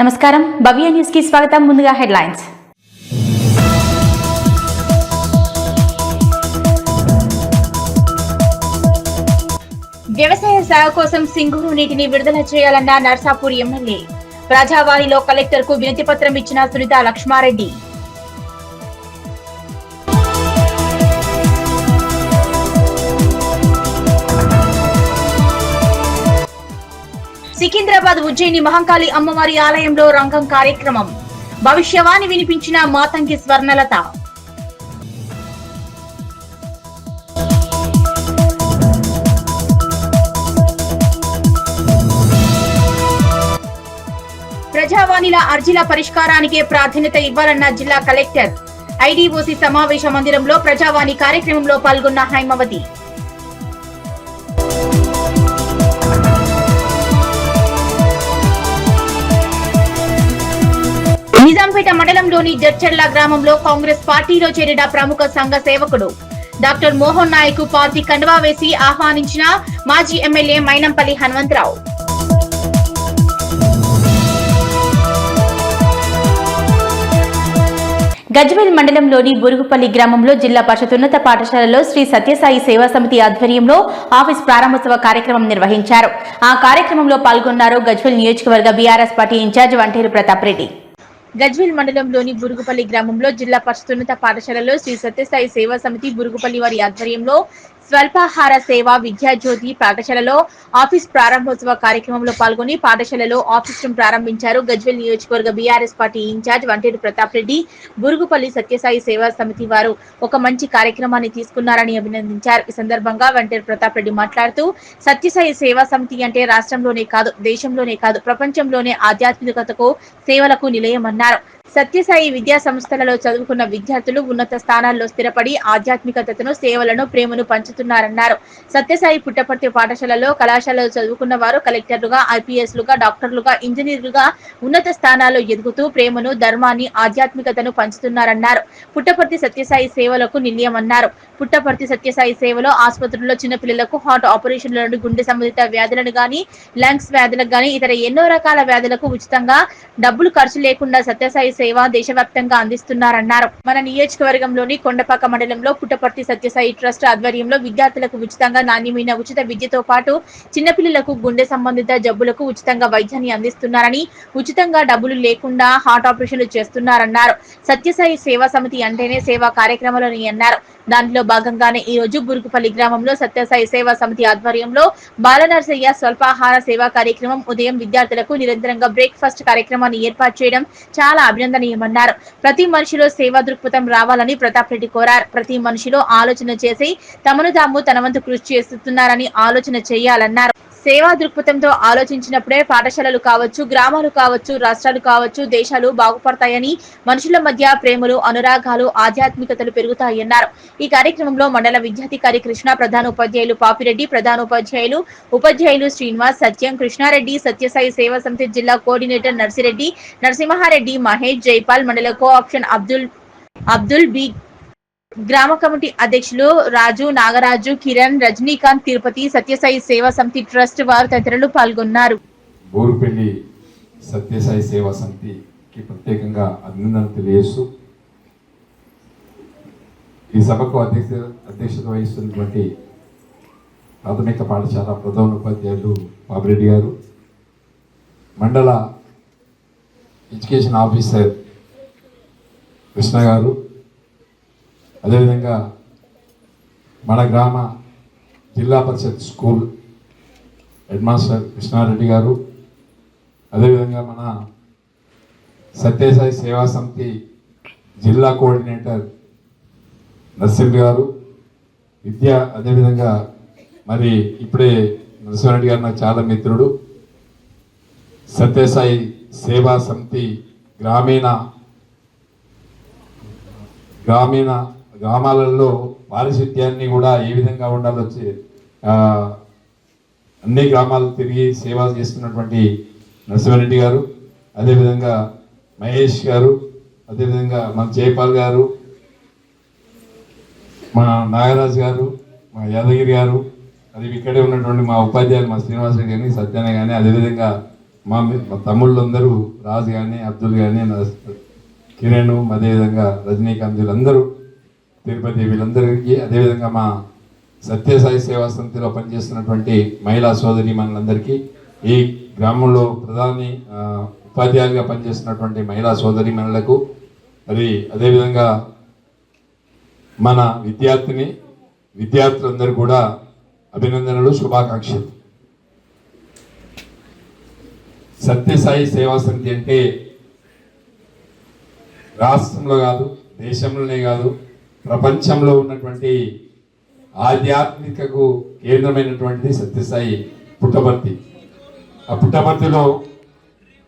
నమస్కారం భవ్య న్యూస్ కి స్వాగతం. ముందుగా హెడ్లైన్స్. వ్యవసాయ సాగు కోసం సింగూరు నీటిని విడుదల చేయాలన్న నర్సాపూర్ ఎమ్మెల్యే. ప్రజావాణిలో కలెక్టర్ కు వినతి పత్రం ఇచ్చిన సునీత లక్ష్మారెడ్డి. సికింద్రాబాద్ ఉజ్జయిని మహంకాళి అమ్మవారి ఆలయంలో రంగం కార్యక్రమం. భవిష్యవాణి వినిపించిన మాతంగి స్వర్ణలత. ప్రజావాణిల అర్జీల పరిష్కారానికే ప్రాధాన్యత ఇవ్వాలన్న జిల్లా కలెక్టర్. ఐడీఓసీ సమావేశ మందిరంలో ప్రజావాణి కార్యక్రమంలో పాల్గొన్న హైమవతి. నిజాంపేట మండలంలోని జడ్చర్ల గ్రామంలో కాంగ్రెస్ పార్టీలో చేరిన ప్రముఖ సంఘ సేవకుడు డాక్టర్ మోహన్ నాయక్ పార్టీ కండువా వేసి ఆహ్వానించిన మాజీ ఎమ్మెల్యే మైనంపల్లి హనుమంతరావు. గజ్వేల్ మండలంలోని బురుగుపల్లి గ్రామంలో జిల్లా పరిషత్ ఉన్నత పాఠశాలలో శ్రీ సత్యసాయి సేవా సమితి ఆధ్వర్యంలో ఆఫీస్ ప్రారంభోత్సవ కార్యక్రమం నిర్వహించారు. ఆ కార్యక్రమంలో పాల్గొన్నారు గజ్వేల్ నియోజకవర్గ BRS party incharge Vanteru Pratap Reddy. Gajwel మండలంలోని బురుగుపల్లి గ్రామంలో జిల్లా పరిషత్ ఉన్నత పాఠశాలలో శ్రీ సత్యసాయి సేవా సమితి బురుగుపల్లి వారి ఆధ్వర్యంలో స్వల్పాహార సేవ విద్యాజ్యోతి పాఠశాలలో ఆఫీస్ ప్రారంభోత్సవ కార్యక్రమంలో పాల్గొని పాఠశాలలో ఆఫీస్ రూమ్ ప్రారంభించారు. గజ్వేల్ నియోజకవర్గ BRS party incharge Vanteru Pratap Reddy. Burugupalli Sathya Sai Seva Samithi వారు ఒక మంచి కార్యక్రమాన్ని తీసుకున్నారని అభినందించారు. ఈ సందర్భంగా వంటేరు ప్రతాప్ రెడ్డి మాట్లాడుతూ సత్యసాయి సేవా సమితి అంటే రాష్ట్రంలోనే కాదు, దేశంలోనే కాదు, ప్రపంచంలోనే ఆధ్యాత్మికతకు సేవలకు నిలయమన్నారు. సత్యసాయి విద్యా సంస్థలలో చదువుకున్న విద్యార్థులు ఉన్నత స్థానాల్లో స్థిరపడి ఆధ్యాత్మికతను, సేవలను, ప్రేమను పంచుతున్నారన్నారు. సత్యసాయి పుట్టపర్తి పాఠశాలలో, కళాశాలలో చదువుకున్న వారు కలెక్టర్లుగా, ఐపీఎస్లుగా, డాక్టర్లుగా, ఇంజనీర్లుగా ఉన్నత స్థానాల్లో ఎదుగుతూ ప్రేమను, ధర్మాన్ని, ఆధ్యాత్మికతను పంచుతున్నారన్నారు. పుట్టపర్తి సత్యసాయి సేవలకు నిలయమన్నారు. పుట్టపర్తి సత్యసాయి సేవలో ఆసుపత్రుల్లో చిన్నపిల్లలకు హార్ట్ ఆపరేషన్లను, గుండె సంబంధిత వ్యాధులను గాని, లంగ్స్ వ్యాధులకు గాని, ఇతర ఎన్నో రకాల వ్యాధులకు ఉచితంగా డబ్బులు ఖర్చు లేకుండా సత్యసాయి సేవ దేశవ్యాప్తంగా అందిస్తున్నారన్నారు. మన నియోజకవర్గంలోని కొండపాక మండలంలో పుట్టపర్తి సత్యసాయి ట్రస్ట్ ఆధ్వర్యంలో విద్యార్థులకు ఉచితంగా నాణ్యమైన ఉచిత విద్యతో పాటు చిన్నపిల్లలకు గుండె సంబంధిత జబ్బులకు ఉచితంగా వైద్యాన్ని అందిస్తున్నారని, ఉచితంగా డబ్బులు లేకుండా హార్ట్ ఆపరేషన్లు చేస్తున్నారన్నారు. సత్యసాయి సేవా సమితి అంటేనే సేవా కార్యక్రమాలని అన్నారు. దానిలో భాగంగానే ఈ రోజు బురుగుపల్లి గ్రామంలో సత్యసాయి సేవా సమితి ఆధ్వర్యంలో బాలనర్సయ్య స్వల్పాహార సేవా కార్యక్రమం ఉదయం విద్యార్థులకు నిరంతరంగా బ్రేక్ఫాస్ట్ కార్యక్రమాన్ని ఏర్పాటు చేయడం చాలా అభినందనీయమన్నారు. ప్రతి మనిషిలో సేవా దృక్పథం రావాలని ప్రతాప్ రెడ్డి కోరారు. ప్రతి మనిషిలో ఆలోచన చేసి తమను తాము తన వంతు కృషి చేస్తున్నారని ఆలోచన చేయాలన్నారు. సేవా దృక్పథంతో ఆలోచించినప్పుడే పాఠశాలలు కావచ్చు, గ్రామాలు కావచ్చు, రాష్ట్రాలు కావచ్చు, దేశాలు బాగుపడతాయని, మనుషుల మధ్య ప్రేమలు, అనురాగాలు, ఆధ్యాత్మికతలు పెరుగుతాయన్నారు. ఈ కార్యక్రమంలో మండల విద్యాధికారి కృష్ణ, ప్రధాన ఉపాధ్యాయులు పాపిరెడ్డి, ఉపాధ్యాయులు శ్రీనివాస్, సత్యం, కృష్ణారెడ్డి, సత్యసాయి సేవా సమితి జిల్లా కోఆర్డినేటర్ నర్సిరెడ్డి, నరసింహారెడ్డి, మహేష్, జైపాల్, మండల కోఆప్షన్ అబ్దుల్ బి, గ్రామ కమిటీ అధ్యక్షులు రాజు, నాగరాజు, కిరణ్, రజనీకాంత్, తిరుపతి, సత్యసాయి సేవా సమితి ట్రస్ట్ వారు తదితరులు పాల్గొన్నారు. బోరుపల్లి సత్యసాయి సేవా సమితికి ప్రత్యేకంగా అభినందనలు తెలియజేస్తూ ఈ సభకు అధ్యక్షత వహిస్తున్నటువంటి ప్రాథమిక పాఠశాల ప్రధాన ఉపాధ్యాయులు పాపిరెడ్డి గారు, మండల ఎడ్యుకేషన్ ఆఫీసర్ కృష్ణ గారు, అదేవిధంగా మన గ్రామ జిల్లా పరిషత్ స్కూల్ హెడ్ మాస్టర్ కృష్ణారెడ్డి గారు, అదేవిధంగా మన సత్యసాయి సేవా సమితి జిల్లా కోఆర్డినేటర్ నర్సింహ్ గారు, అదేవిధంగా మరి ఇప్పుడే నరసింహారెడ్డి గారు నాకు చాలా మిత్రుడు. సత్యసాయి సేవా సమితి గ్రామాలలో పారిశుద్ధ్యాన్ని కూడా ఏ విధంగా ఉండాలో అన్ని గ్రామాలు తిరిగి సేవ చేస్తున్నటువంటి నరసింహారెడ్డి గారు, అదేవిధంగా మహేష్ గారు, అదేవిధంగా మన జైపాల్ గారు, మా నాగరాజు గారు, మా యాదగిరి గారు, అది ఇక్కడే ఉన్నటువంటి మా ఉపాధ్యాయులు మా శ్రీనివాసరెడ్డి కానీ, సత్యాన కానీ, అదేవిధంగా మా తమ్ముళ్ళందరూ రాజు కానీ అబ్దుల్ కానీ కిరణ్ అదేవిధంగా రజనీకాంత్ వీళ్ళందరూ తిరుపతి వీళ్ళందరికీ అదేవిధంగా మా సత్యసాయి సేవా సమితిలో పనిచేస్తున్నటువంటి మహిళా సోదరి మనందరికీ ఈ గ్రామంలో ప్రధాని ఉపాధ్యాయులుగా పనిచేస్తున్నటువంటి మహిళా సోదరి మనులకు మరి అదేవిధంగా మన విద్యార్థులందరూ కూడా అభినందనలు శుభాకాంక్షలు. సత్యసాయి సేవా సమితి అంటే రాష్ట్రంలో కాదు, దేశంలోనే కాదు, ప్రపంచంలో ఉన్నటువంటి ఆధ్యాత్మికకు కేంద్రమైనటువంటిది సత్యసాయి పుట్టపర్తి. ఆ పుట్టపర్తిలో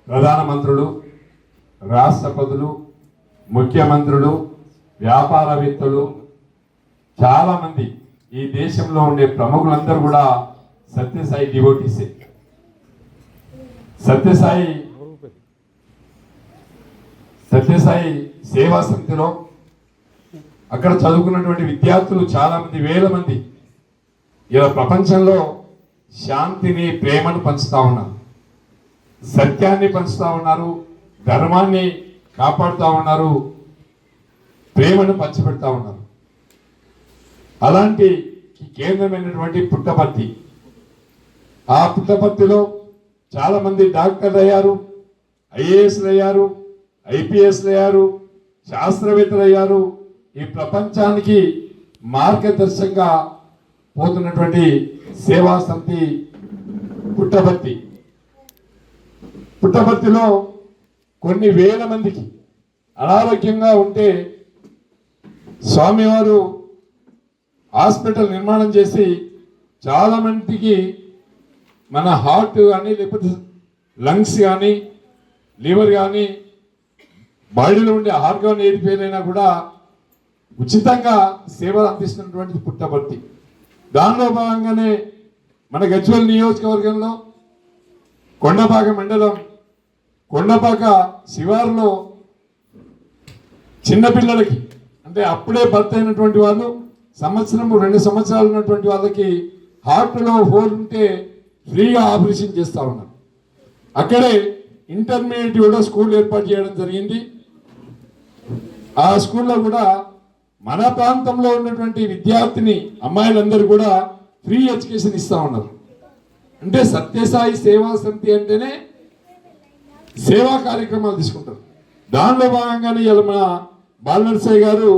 ప్రధానమంత్రులు, రాష్ట్రపతులు, ముఖ్యమంత్రులు, వ్యాపారవేత్తలు, చాలామంది ఈ దేశంలో ఉండే ప్రముఖులందరూ కూడా సత్యసాయి డివోటీసే. సత్యసాయి సేవా సమితిలో అక్కడ చదువుకున్నటువంటి విద్యార్థులు చాలా మంది, వేల మంది ఇలా ప్రపంచంలో శాంతిని, ప్రేమను పంచుతా ఉన్నారు, సత్యాన్ని పంచుతా ఉన్నారు, ధర్మాన్ని కాపాడుతూ ఉన్నారు, ప్రేమను పంచిపెడతా ఉన్నారు. అలాంటి కేంద్రమైనటువంటి పుట్టపర్తి, ఆ పుట్టపర్తిలో చాలా మంది డాక్టర్లు అయ్యారు, ఐఏఎస్లు అయ్యారు, ఐపీఎస్లు అయ్యారు, శాస్త్రవేత్తలు అయ్యారు. ఈ ప్రపంచానికి మార్గదర్శకంగా పోతున్నటువంటి సేవా సమితి పుట్టపర్తి. పుట్టపర్తిలో కొన్ని వేల మందికి అనారోగ్యంగా ఉంటే స్వామివారు హాస్పిటల్ నిర్మాణం చేసి చాలా మందికి మన హార్ట్ కానీ లేకపోతే లంగ్స్ కానీ లివర్ కానీ బాడీలో ఉండే ఆర్గాన్ ఏది ఫెయిల్ అయినా కూడా ఉచితంగా సేవలు అందిస్తున్నటువంటి పుట్టపర్తి. దానిలో భాగంగానే మన గజ్వేల్ నియోజకవర్గంలో కొండపాక మండలం కొండపాక శివారులో చిన్నపిల్లలకి, అంటే అప్పుడే బర్త్ అయినటువంటి వాళ్ళు, సంవత్సరం 2 సంవత్సరాలు ఉన్నటువంటి వాళ్ళకి హార్ట్లో హోల్ ఉంటే ఫ్రీగా ఆపరేషన్ చేస్తూ ఉన్నారు. అక్కడే ఇంటర్మీడియట్ కూడా స్కూల్ ఏర్పాటు చేయడం జరిగింది. ఆ స్కూల్లో కూడా మన ప్రాంతంలో ఉన్నటువంటి విద్యార్థిని అమ్మాయిలందరూ కూడా ఫ్రీ ఎడ్యుకేషన్ ఇస్తూ ఉన్నారు. అంటే సత్యసాయి సేవా సమితి అంటేనే సేవా కార్యక్రమాలు తీసుకుంటారు. దానిలో భాగంగానే ఇలా మన బాలనరసయ్య గారు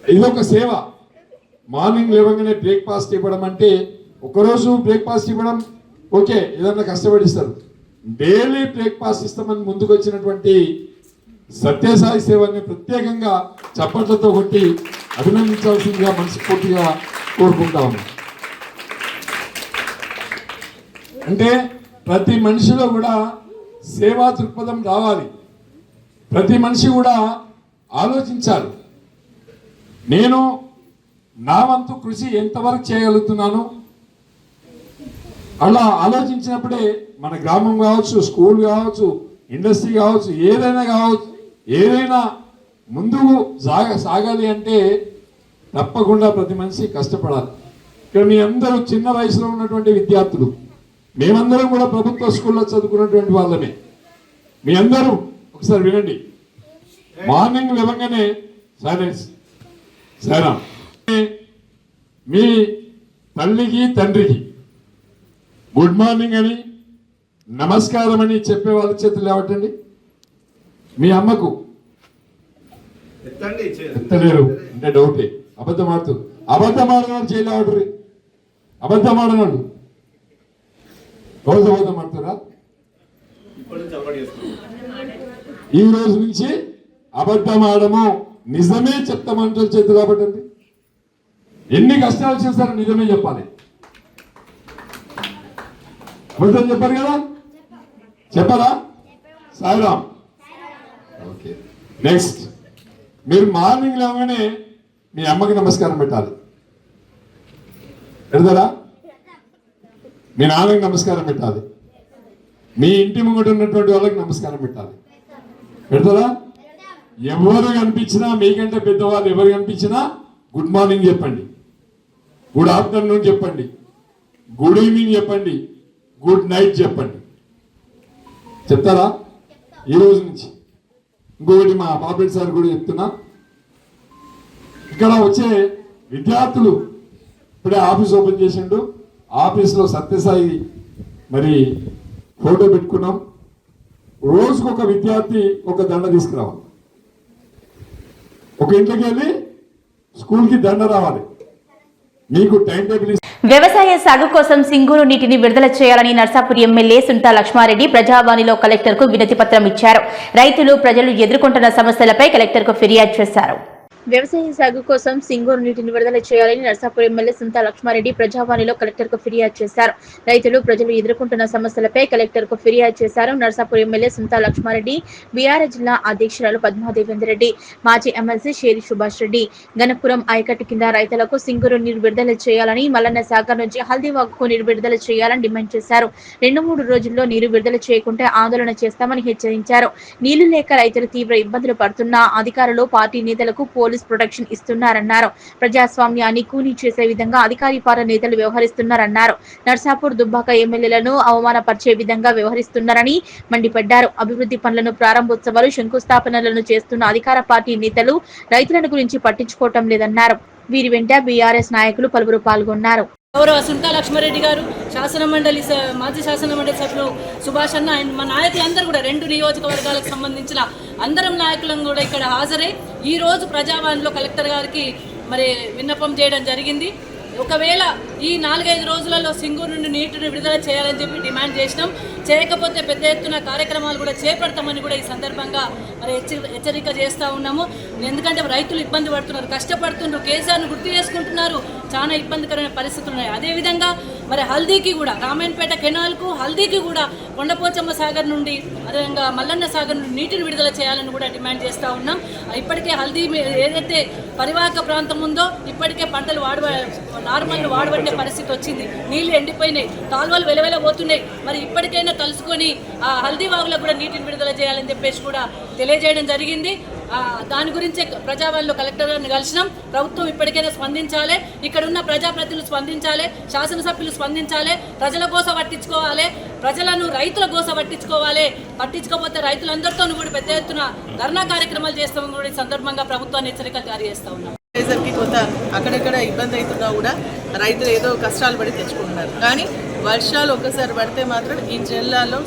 ఇదొక సేవ. మార్నింగ్ లేవగానే బ్రేక్ఫాస్ట్ ఇవ్వడం, అంటే ఒకరోజు బ్రేక్ఫాస్ట్ ఇవ్వడం ఓకే, ఏదన్నా కష్టపడిస్తారు, డైలీ బ్రేక్ఫాస్ట్ ఇస్తామని ముందుకు వచ్చినటువంటి సత్యసాయి సేవని ప్రత్యేకంగా చప్పట్లతో కొట్టి అభినందించాల్సిందిగా మనస్ఫూర్తిగా కోరుకుంటా ఉన్నాం. అంటే ప్రతి మనిషిలో కూడా సేవా దృక్పథం రావాలి, ప్రతి మనిషి కూడా ఆలోచించాలి. నేను నా వంతు కృషి ఎంతవరకు చేయగలుగుతున్నాను, అలా ఆలోచించినప్పుడే మన గ్రామం కావచ్చు, స్కూల్ కావచ్చు, ఇండస్ట్రీ కావచ్చు, ఏదైనా ముందుకు సాగాలి అంటే తప్పకుండా ప్రతి మనిషి కష్టపడాలి. ఇక్కడ మీ అందరూ చిన్న వయసులో ఉన్నటువంటి విద్యార్థులు, మేమందరం కూడా ప్రభుత్వ స్కూల్లో చదువుకున్నటువంటి వాళ్ళమే. మీ అందరూ ఒకసారి వినండి. మార్నింగ్ లేవగానే సైలెన్స్ సరేనా, మీ తల్లికి తండ్రికి గుడ్ మార్నింగ్ అని, నమస్కారం అని చెప్పే వాళ్ళ చేతులు లేవటండి. మీ అమ్మకు ఎత్తలేరు అంటే డౌటే, అబద్ధం ఆడుతున్నాడు చేయలేవాడు, అబద్ధం ఆడనాడు రోజు అబద్ధం ఆడుతారా? ఈ రోజు నుంచి అబద్ధం ఆడము, నిజమే చెప్తామంటూ చేతులు కాబట్టండి. ఎన్ని కష్టాలు చేస్తారో నిజమే చెప్పాలి, అబద్ధం చెప్పారు కదా, చెప్పరా? సాయిరామ్. ఓకే, నెక్స్ట్ మీరు మార్నింగ్ లేవగానే మీ అమ్మకి నమస్కారం పెట్టాలి, పెడతారా? మీ నాన్నకి నమస్కారం పెట్టాలి, మీ ఇంటి ముంగట ఉన్నటువంటి వాళ్ళకి నమస్కారం పెట్టాలి, పెడతారా? ఎవరు కనిపించినా, మీకంటే పెద్దవాళ్ళు ఎవరు కనిపించినా గుడ్ మార్నింగ్ చెప్పండి, గుడ్ ఆఫ్టర్నూన్ చెప్పండి, గుడ్ ఈవినింగ్ చెప్పండి, గుడ్ నైట్ చెప్పండి. చెప్తారా? ఈ రోజు నుంచి. ఇంకొకటి మా పాపరెడ్డి సార్ కూడా చెప్తున్నా, ఇక్కడ వచ్చే విద్యార్థులు ఇప్పుడే ఆఫీస్ ఓపెన్ చేసిండు. ఆఫీస్లో సత్యసాయి మరి ఫోటో పెట్టుకున్నాం. రోజుకు ఒక విద్యార్థి ఒక దండ తీసుకురావాలి. ఒక ఇంట్లోకి వెళ్ళి స్కూల్కి దండ రావాలి. మీకు టైం టేబుల్ వ్యవసాయ సాగు కోసం సింగూరు నీటిని విడుదల చేయాలని నర్సాపూర్ ఎమ్మెల్యే సుంతా లక్ష్మారెడ్డి ప్రజావాణిలో కలెక్టర్కు వినతి పత్రం ఇచ్చారు. రైతులు ప్రజలు ఎదుర్కొంటున్న సమస్యలపై కలెక్టర్కు ఫిర్యాదు చేశారు. వ్యవసాయ సాగు కోసం సింగూరు నీటిని విడుదల చేయాలని నర్సాపూర్ ఎమ్మెల్యే సుంతా లక్ష్మారెడ్డి ప్రజావాణిలో కలెక్టర్కు ఫిర్యాదు చేశారు. రైతులు ప్రజలు ఎదుర్కొంటున్న సమస్యలపై కలెక్టర్కు ఫిర్యాదు చేశారు. నర్సాపూర్ ఎమ్మెల్యే సుంతా లక్ష్మారెడ్డి, బీఆర్ఎస్ జిల్లా అధ్యక్షురాలు పద్మాదేవేందర్ రెడ్డి, మాజీ ఎమ్మెల్సీ షేరి సుభాష్ రెడ్డి గణపురం ఆయకట్టు కింద రైతులకు సింగూరు నీరు విడుదల చేయాలని, మల్లన్న సాగర్ నుంచి హల్దీవాగుకు నీరు విడుదల చేయాలని డిమాండ్ చేశారు. 2-3 రోజుల్లో నీరు విడుదల చేయకుంటే ఆందోళన చేస్తామని హెచ్చరించారు. నీళ్లు లేక రైతులు తీవ్ర ఇబ్బందులు పడుతున్నా అధికారులు, పార్టీ నేతలకు పోలీస్ ప్రొటెక్షన్ ఇస్తున్నారన్నారు. ప్రజాస్వామ్యాన్ని కూనీ చేసే విధంగా అధికారి పార నేతలు వ్యవహరిస్తున్నారన్నారు. నర్సాపూర్, దుబ్బాక ఎమ్మెల్యేలను అవమానపరిచే విధంగా వ్యవహరిస్తున్నారని మండిపడ్డారు. అభివృద్ధి పనులను ప్రారంభోత్సవాలు, శంకుస్థాపనలను చేస్తున్న అధికార పార్టీ నేతలు రైతులను గురించి పట్టించుకోవటం లేదన్నారు. వీరి వెంట బీఆర్ఎస్ నాయకులు పలువురు పాల్గొన్నారు. గౌరవ సుంతా లక్ష్మారెడ్డి గారు, మాజీ శాసన మండలి సభ్యులు సుభాష్ అన్న అండ్ మా నాయకులందరూ కూడా 2 నియోజకవర్గాలకు సంబంధించిన అందరం నాయకులను కూడా ఇక్కడ హాజరై ఈ రోజు ప్రజావాణిలో కలెక్టర్ గారికి మరి విన్నపం చేయడం జరిగింది. ఒకవేళ ఈ 4-5 రోజులలో సింగూరు నుండి నీటిని విడుదల చేయాలని చెప్పి డిమాండ్ చేసినాం. చేయకపోతే పెద్ద ఎత్తున కార్యక్రమాలు కూడా చేపడతామని కూడా ఈ సందర్భంగా మరి హెచ్చరిక చేస్తూ ఉన్నాము. ఎందుకంటే రైతులు ఇబ్బంది పడుతున్నారు, కష్టపడుతున్నారు, కేసీఆర్ను గుర్తు చేసుకుంటున్నారు. చాలా ఇబ్బందికరమైన పరిస్థితులు ఉన్నాయి. అదేవిధంగా మరి హల్దీకి కూడా, రామాయణపేట కెనాల్కు హల్దీకి కూడా కొండపోచమ్మ సాగర్ నుండి, అదేవిధంగా మల్లన్న సాగర్ నుండి నీటిని విడుదల చేయాలని కూడా డిమాండ్ చేస్తూ ఉన్నాం. ఇప్పటికే హల్దీ ఏదైతే పరివాహక ప్రాంతం ఉందో ఇప్పటికే పంటలు నార్మల్ వాడబట్టే పరిస్థితి వచ్చింది. నీళ్లు ఎండిపోయినాయి, కాలువలు వెలవెలబోతున్నాయి. మరి ఇప్పటికైనా కలుసుకొని ఆ హల్దీ వాగులకు కూడా నీటిని విడుదల చేయాలని చెప్పేసి కూడా తెలియజేయడం జరిగింది. దాని గురించే ప్రజావాణిలో కలెక్టర్ గారిని కలిసినాం. ప్రభుత్వం ఇప్పటికైనా స్పందించాలి, ఇక్కడ ఉన్న ప్రజాప్రతినిధులు స్పందించాలి, శాసనసభ్యులు స్పందించాలి, ప్రజల కోసం పట్టించుకోవాలి, ప్రజలను రైతుల కోసం పట్టించుకోవాలి. పట్టించుకోకపోతే రైతులందరితో కూడా పెద్ద ఎత్తున ధర్నా కార్యక్రమాలు చేస్తామని కూడా ఈ సందర్భంగా ప్రభుత్వాన్ని హెచ్చరికలు జారీ చేస్తా ఉన్నాం. కొంత అక్కడెక్కడ ఇబ్బంది అవుతున్నా కూడా రైతులు ఏదో కష్టాలు పడి తెచ్చుకుంటున్నారు. కానీ వర్షాలు ఒక్కసారి పడితే మాత్రం ఈ జిల్లాలో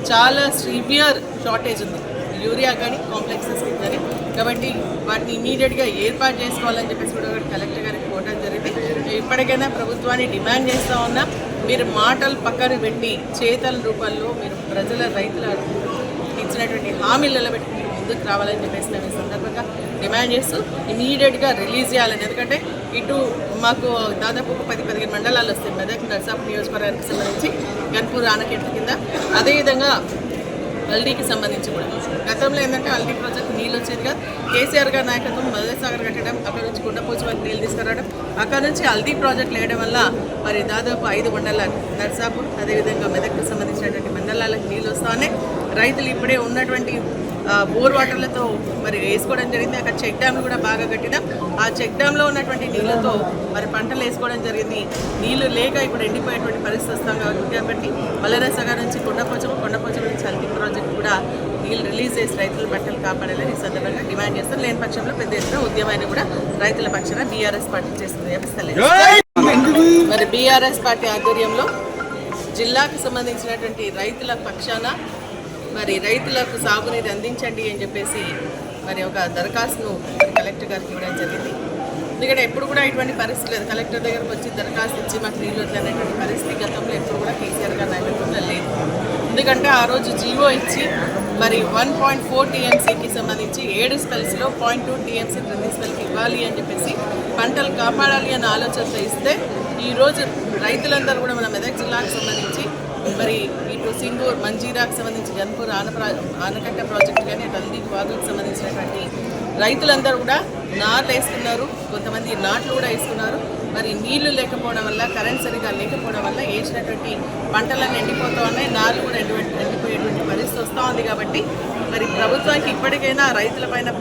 చాలా సివియర్ షార్టేజ్ ఉంది, యూరియా కానీ కాంప్లెక్సెస్ కానీ. కాబట్టి వాటిని ఇమీడియట్గా ఏర్పాటు చేసుకోవాలని చెప్పేసి కూడా కలెక్టర్ గారికి కోరడం జరిగింది. ఇప్పటికైనా ప్రభుత్వాన్ని డిమాండ్ చేస్తూ ఉన్నా, మీరు మాటలు పక్కన పెట్టి చేతల రూపంలో మీరు రైతుల ఇచ్చినటువంటి హామీలు నిలబెట్టి ముందుకు రావాలని చెప్పేసి మేము ఈ సందర్భంగా డిమాండ్ చేస్తూ ఇమీడియట్గా రిలీజ్ చేయాలని. ఎందుకంటే ఇటు మాకు దాదాపు 10-15 మండలాలు వస్తాయి మెదక్, నర్సాపూర్ నియోజకవర్గానికి సంబంధించి, గన్పూర్ ఆనకట్ట కింద. అదేవిధంగా హల్దీకి సంబంధించి కూడా గతంలో ఏంటంటే హల్దీ ప్రాజెక్ట్ నీళ్ళు వచ్చేదిగా కేసీఆర్ గారి నాయకత్వం మల్లన్న సాగర్ కట్టడం, అక్కడ నుంచి గుండపోచు వరకు నీళ్ళు తీసుకురావడం, అక్కడ నుంచి హల్దీ ప్రాజెక్ట్ వేయడం వల్ల మరి దాదాపు 5 మండలాలు నర్సాపూర్ అదేవిధంగా మెదక్కు సంబంధించినటువంటి మండలాలకు నీళ్ళు వస్తానే రైతులు ఇప్పుడే ఉన్నటువంటి బోర్ వాటర్లతో మరి వేసుకోవడం జరిగింది. అక్కడ చెక్ డ్యామ్లు కూడా బాగా కట్టినాం. ఆ చెక్ డ్యామ్లో ఉన్నటువంటి నీళ్ళతో మరి పంటలు వేసుకోవడం జరిగింది. నీళ్లు లేక ఇప్పుడు ఎండిపోయేటువంటి పరిస్థితి వస్తాం కాబట్టి మల్లన్న సాగర్ నుంచి కొండపోచమ్మ నుంచి హల్దీ ప్రాజెక్ట్ కూడా నీళ్ళు రిలీజ్ చేసి రైతుల పంటలు కాపాడాలని ఈ సందర్భంగా డిమాండ్ చేస్తారు. లేని పక్షంలో పెద్ద ఎత్తున ఉద్యమాన్ని కూడా రైతుల పక్షాన బీఆర్ఎస్ పార్టీ చేస్తుంది. మరి బీఆర్ఎస్ పార్టీ ఆధ్వర్యంలో జిల్లాకు సంబంధించినటువంటి రైతుల పక్షాన మరి రైతులకు సాగునీరు అందించండి అని చెప్పేసి మరి ఒక దరఖాస్తును కలెక్టర్ గారికి ఇవ్వడం జరిగింది. ఎందుకంటే ఎప్పుడు కూడా ఇటువంటి పరిస్థితి లేదు. కలెక్టర్ దగ్గరకు వచ్చి దరఖాస్తు ఇచ్చి మాకు నీళ్ళు వద్దనేటువంటి పరిస్థితి గతంలో ఎప్పుడు కూడా కేసీఆర్ గారి నాయకత్వంలో లేదు. ఎందుకంటే ఆ రోజు జీవో ఇచ్చి మరి 1.4 టీఎంసీకి సంబంధించి 7 స్పెల్స్లో 0.2 టీఎంసీ ప్రతి స్పెల్కి ఇవ్వాలి అని చెప్పేసి పంటలు కాపాడాలి అన్న ఆలోచనతో ఇస్తే ఈరోజు రైతులందరూ కూడా మన మెదక్ జిల్లాకు సంబంధించి మరి ఇటు సింగూర్, మంజీరాకు సంబంధించి గన్పూర్ ఆనకట్ట ప్రాజెక్టు కానీ హల్దీ వాగులకు సంబంధించినటువంటి రైతులందరూ కూడా నాట్లు వేసుకున్నారు, కొంతమంది నాట్లు కూడా వేసుకున్నారు. మరి నీళ్లు లేకపోవడం వల్ల, కరెంట్ సరిగా లేకపోవడం వల్ల వేసినటువంటి పంటలన్నీ ఎండిపోతూ ఉన్నాయి, నాళ్ళు కూడా ఎండిపోయేటువంటి పరిస్థితి వస్తూ ఉంది. కాబట్టి మరి ప్రభుత్వానికి ఇప్పటికైనా రైతుల పైన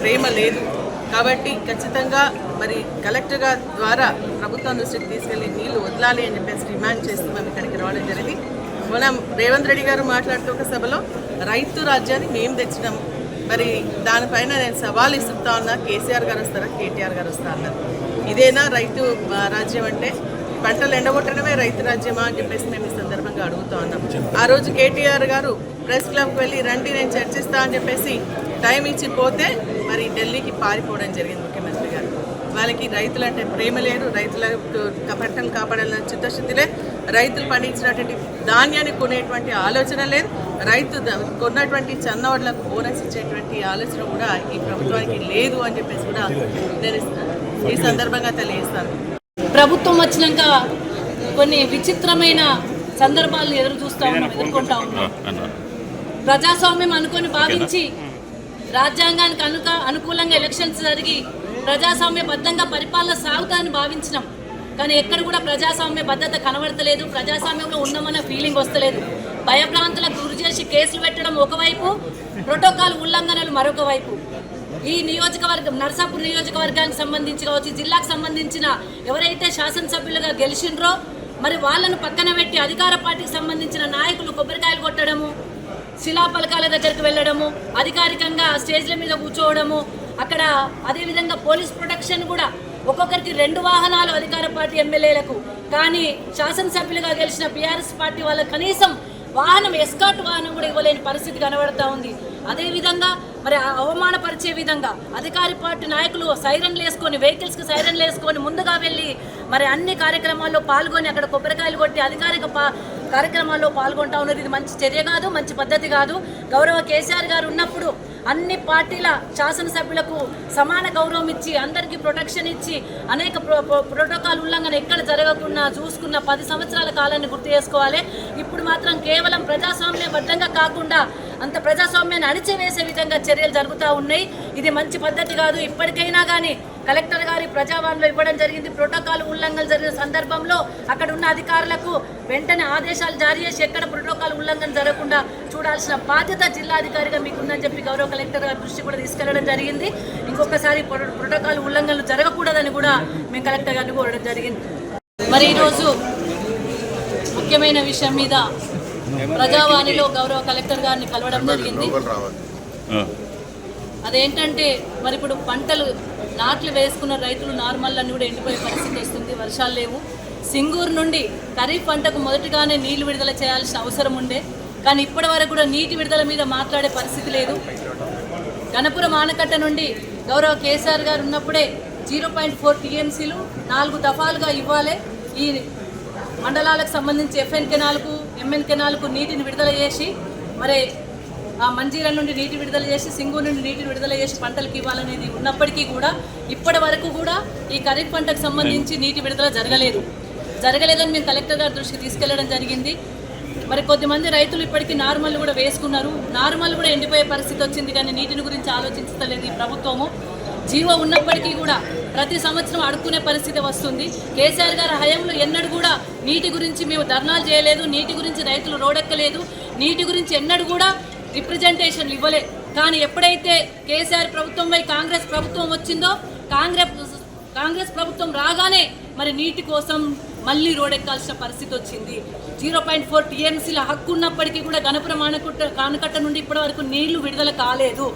ప్రేమ లేదు. కాబట్టి ఖచ్చితంగా మరి కలెక్టర్ గారి ద్వారా ప్రభుత్వం దృష్టికి తీసుకెళ్లి నీళ్లు వదలాలి అని చెప్పేసి డిమాండ్ చేస్తూ మేము ఇక్కడికి రావడం జరిగింది. మనం రేవంత్ రెడ్డి గారు మాట్లాడుతూ ఒక సభలో రైతు రాజ్యాన్ని మేము తెచ్చినాం, మరి దానిపైన నేను సవాల్ ఇస్తుతా ఉన్నా, కేసీఆర్ గారు వస్తారా కేటీఆర్ గారు వస్తారా అన్నారు. ఇదేనా రైతు రాజ్యం అంటే? పంటలు ఎండగొట్టడమే రైతు రాజ్యమా అని చెప్పేసి మేము ఈ సందర్భంగా అడుగుతా ఉన్నాం. ఆ రోజు కేటీఆర్ గారు ప్రెస్ క్లబ్కి వెళ్ళి రండి నేను చర్చిస్తా అని చెప్పేసి టైం ఇచ్చి పోతే మరి ఢిల్లీకి పారిపోవడం జరిగింది ముఖ్యమంత్రి గారు. వాళ్ళకి రైతులంటే ప్రేమ లేదు, రైతుల పంటలు కాపాడాలన్న చిత్తశుద్ధి, రైతులు పండించినటువంటి ధాన్యాన్ని కొనేటువంటి ఆలోచన లేదు, రైతు కొన్నటువంటి చన్నవడ్లకు బోనస్ ఇచ్చేటువంటి ఆలోచన కూడా ఈ ప్రభుత్వానికి లేదు అని చెప్పేసి కూడా నేను ఈ సందర్భంగా తెలియజేస్తాను. ప్రభుత్వం వచ్చినాక కొన్ని విచిత్రమైన సందర్భాలను ఎదుర్కొంటా ఉన్నాం. ప్రజాస్వామ్యం అనుకొని భావించి రాజ్యాంగానికి అనుకూలంగా ఎలక్షన్స్ జరిగి ప్రజాస్వామ్యబద్ధంగా పరిపాలన సాగుతాదని భావించినాం. కానీ ఎక్కడ కూడా ప్రజాస్వామ్య భద్రత కనబడతలేదు, ప్రజాస్వామ్యంలో ఉన్నామన్న ఫీలింగ్ వస్తలేదు. భయభ్రాంతులకు గురి చేసి కేసులు పెట్టడం ఒకవైపు, ప్రోటోకాల్ ఉల్లంఘనలు మరొక వైపు. ఈ నియోజకవర్గం నర్సాపూర్ నియోజకవర్గానికి సంబంధించి కావచ్చు, జిల్లాకు సంబంధించిన ఎవరైతే శాసనసభ్యులుగా గెలిచిండ్రో మరి వాళ్ళను పక్కన పెట్టి అధికార పార్టీకి సంబంధించిన నాయకులు కొబ్బరికాయలు కొట్టడము, శిలాఫలకాల దగ్గరికి వెళ్ళడము, అధికారికంగా స్టేజ్ల మీద కూర్చోవడము, అక్కడ అదేవిధంగా పోలీస్ ప్రొటెక్షన్ కూడా ఒక్కొక్కరికి 2 వాహనాలు అధికార పార్టీ ఎమ్మెల్యేలకు, కానీ శాసనసభ్యులుగా గెలిచిన బీఆర్ఎస్ పార్టీ వాళ్ళకి కనీసం వాహనం ఎస్కాట్ వాహనం కూడా ఇవ్వలేని పరిస్థితి కనబడతా ఉంది. అదేవిధంగా మరి అవమానపరిచే విధంగా అధికార పార్టీ నాయకులు సైరన్లు వేసుకొని, వెహికల్స్కి సైరన్లు వేసుకొని ముందుగా వెళ్ళి మరి అన్ని కార్యక్రమాల్లో పాల్గొని అక్కడ కొబ్బరికాయలు కొట్టి అధికారిక కార్యక్రమాల్లో పాల్గొంటా ఉన్నారు. ఇది మంచి చర్య కాదు, మంచి పద్ధతి కాదు. గౌరవ కేసీఆర్ గారు ఉన్నప్పుడు అన్ని పార్టీల శాసనసభ్యులకు సమాన గౌరవం ఇచ్చి అందరికీ ప్రొటెక్షన్ ఇచ్చి అనేక ప్రోటోకాల్ ఉల్లంఘన ఎక్కడ జరగకుండా చూసుకున్న 10 సంవత్సరాల కాలాన్ని గుర్తు చేసుకోవాలి. ఇప్పుడు మాత్రం కేవలం ప్రజాస్వామ్యబద్ధంగా కాకుండా అంత ప్రజాస్వామ్యాన్ని అణిచివేసే విధంగా చర్యలు జరుగుతూ ఉన్నాయి. ఇది మంచి పద్ధతి కాదు. ఇప్పటికైనా కానీ కలెక్టర్ గారి ప్రజావాణిలో ఇవ్వడం జరిగింది. ప్రోటోకాల్ ఉల్లంఘన జరిగిన సందర్భంలో అక్కడ ఉన్న అధికారులకు వెంటనే ఆదేశాలు జారీ చేసి ఎక్కడ ప్రోటోకాల్ ఉల్లంఘన జరగకుండా చూడాల్సిన బాధ్యత జిల్లాధికారిగా మీకుందని చెప్పి గౌరవ కలెక్టర్ గారి దృష్టి కూడా తీసుకెళ్లడం జరిగింది. ఇంకొకసారి ప్రోటోకాల్ ఉల్లంఘనలు జరగకూడదని కూడా మేము కలెక్టర్ గారిని కోరడం జరిగింది. మరి ఈరోజు ముఖ్యమైన విషయం మీద ప్రజావాణిలో గౌరవ కలెక్టర్ గారిని కలవడం జరిగింది. అదేంటంటే మరి ఇప్పుడు పంటలు నాట్లు వేసుకున్న రైతులు నార్మల్ అన్ని కూడా ఎండిపోయే పరిస్థితి వస్తుంది. వర్షాలు లేవు. సింగూరు నుండి ఖరీఫ్ పంటకు మొదటిగానే నీళ్లు విడుదల చేయాల్సిన అవసరం ఉండే, కానీ ఇప్పటి వరకు కూడా నీటి విడుదల మీద మాట్లాడే పరిస్థితి లేదు. గణపురం ఆనకట్ట నుండి గౌరవ కేసీఆర్ గారు ఉన్నప్పుడే 0.4 టీఎంసీలు 4 దఫాలుగా ఇవ్వాలి. ఈ మండలాలకు సంబంధించి FN కెనాల్కు MN కెనాల్కు నీటిని విడుదల చేసి మరి ఆ మంజీరా నుండి నీటి విడుదల చేసి సింగూరు నుండి నీటిని విడుదల చేసి పంటలకు ఇవ్వాలనేది ఉన్నప్పటికీ కూడా ఇప్పటి వరకు కూడా ఈ ఖరీఫ్ పంటకు సంబంధించి నీటి విడుదల జరగలేదని మేము కలెక్టర్ గారి దృష్టికి తీసుకెళ్లడం జరిగింది. మరి కొద్దిమంది రైతులు ఇప్పటికీ నార్మల్ కూడా వేసుకున్నారు. నార్మల్ కూడా ఎండిపోయే పరిస్థితి వచ్చింది, కానీ నీటిని గురించి ఆలోచించలేదు ఈ ప్రభుత్వము. జీవో ఉన్నప్పటికీ కూడా ప్రతి సంవత్సరం అడుక్కునే పరిస్థితి వస్తుంది. కేసీఆర్ గారి హయాంలో ఎన్నడూ కూడా నీటి గురించి మేము ధర్నాలు చేయలేదు, నీటి గురించి రైతులు రోడెక్కలేదు, నీటి గురించి ఎన్నడూ కూడా రిప్రజెంటేషన్లు ఇవ్వలే. కానీ ఎప్పుడైతే కేసీఆర్ ప్రభుత్వంపై కాంగ్రెస్ ప్రభుత్వం వచ్చిందో కాంగ్రెస్ ప్రభుత్వం రాగానే మరి నీటి కోసం మళ్ళీ రోడెక్కాల్సిన పరిస్థితి వచ్చింది. 0.4 టీఎంసీల హక్కు ఉన్నప్పటికీ కూడా గణపురం ఆనకట్ట నుండి ఇప్పటి వరకు నీళ్లు విడుదల కాలేదు.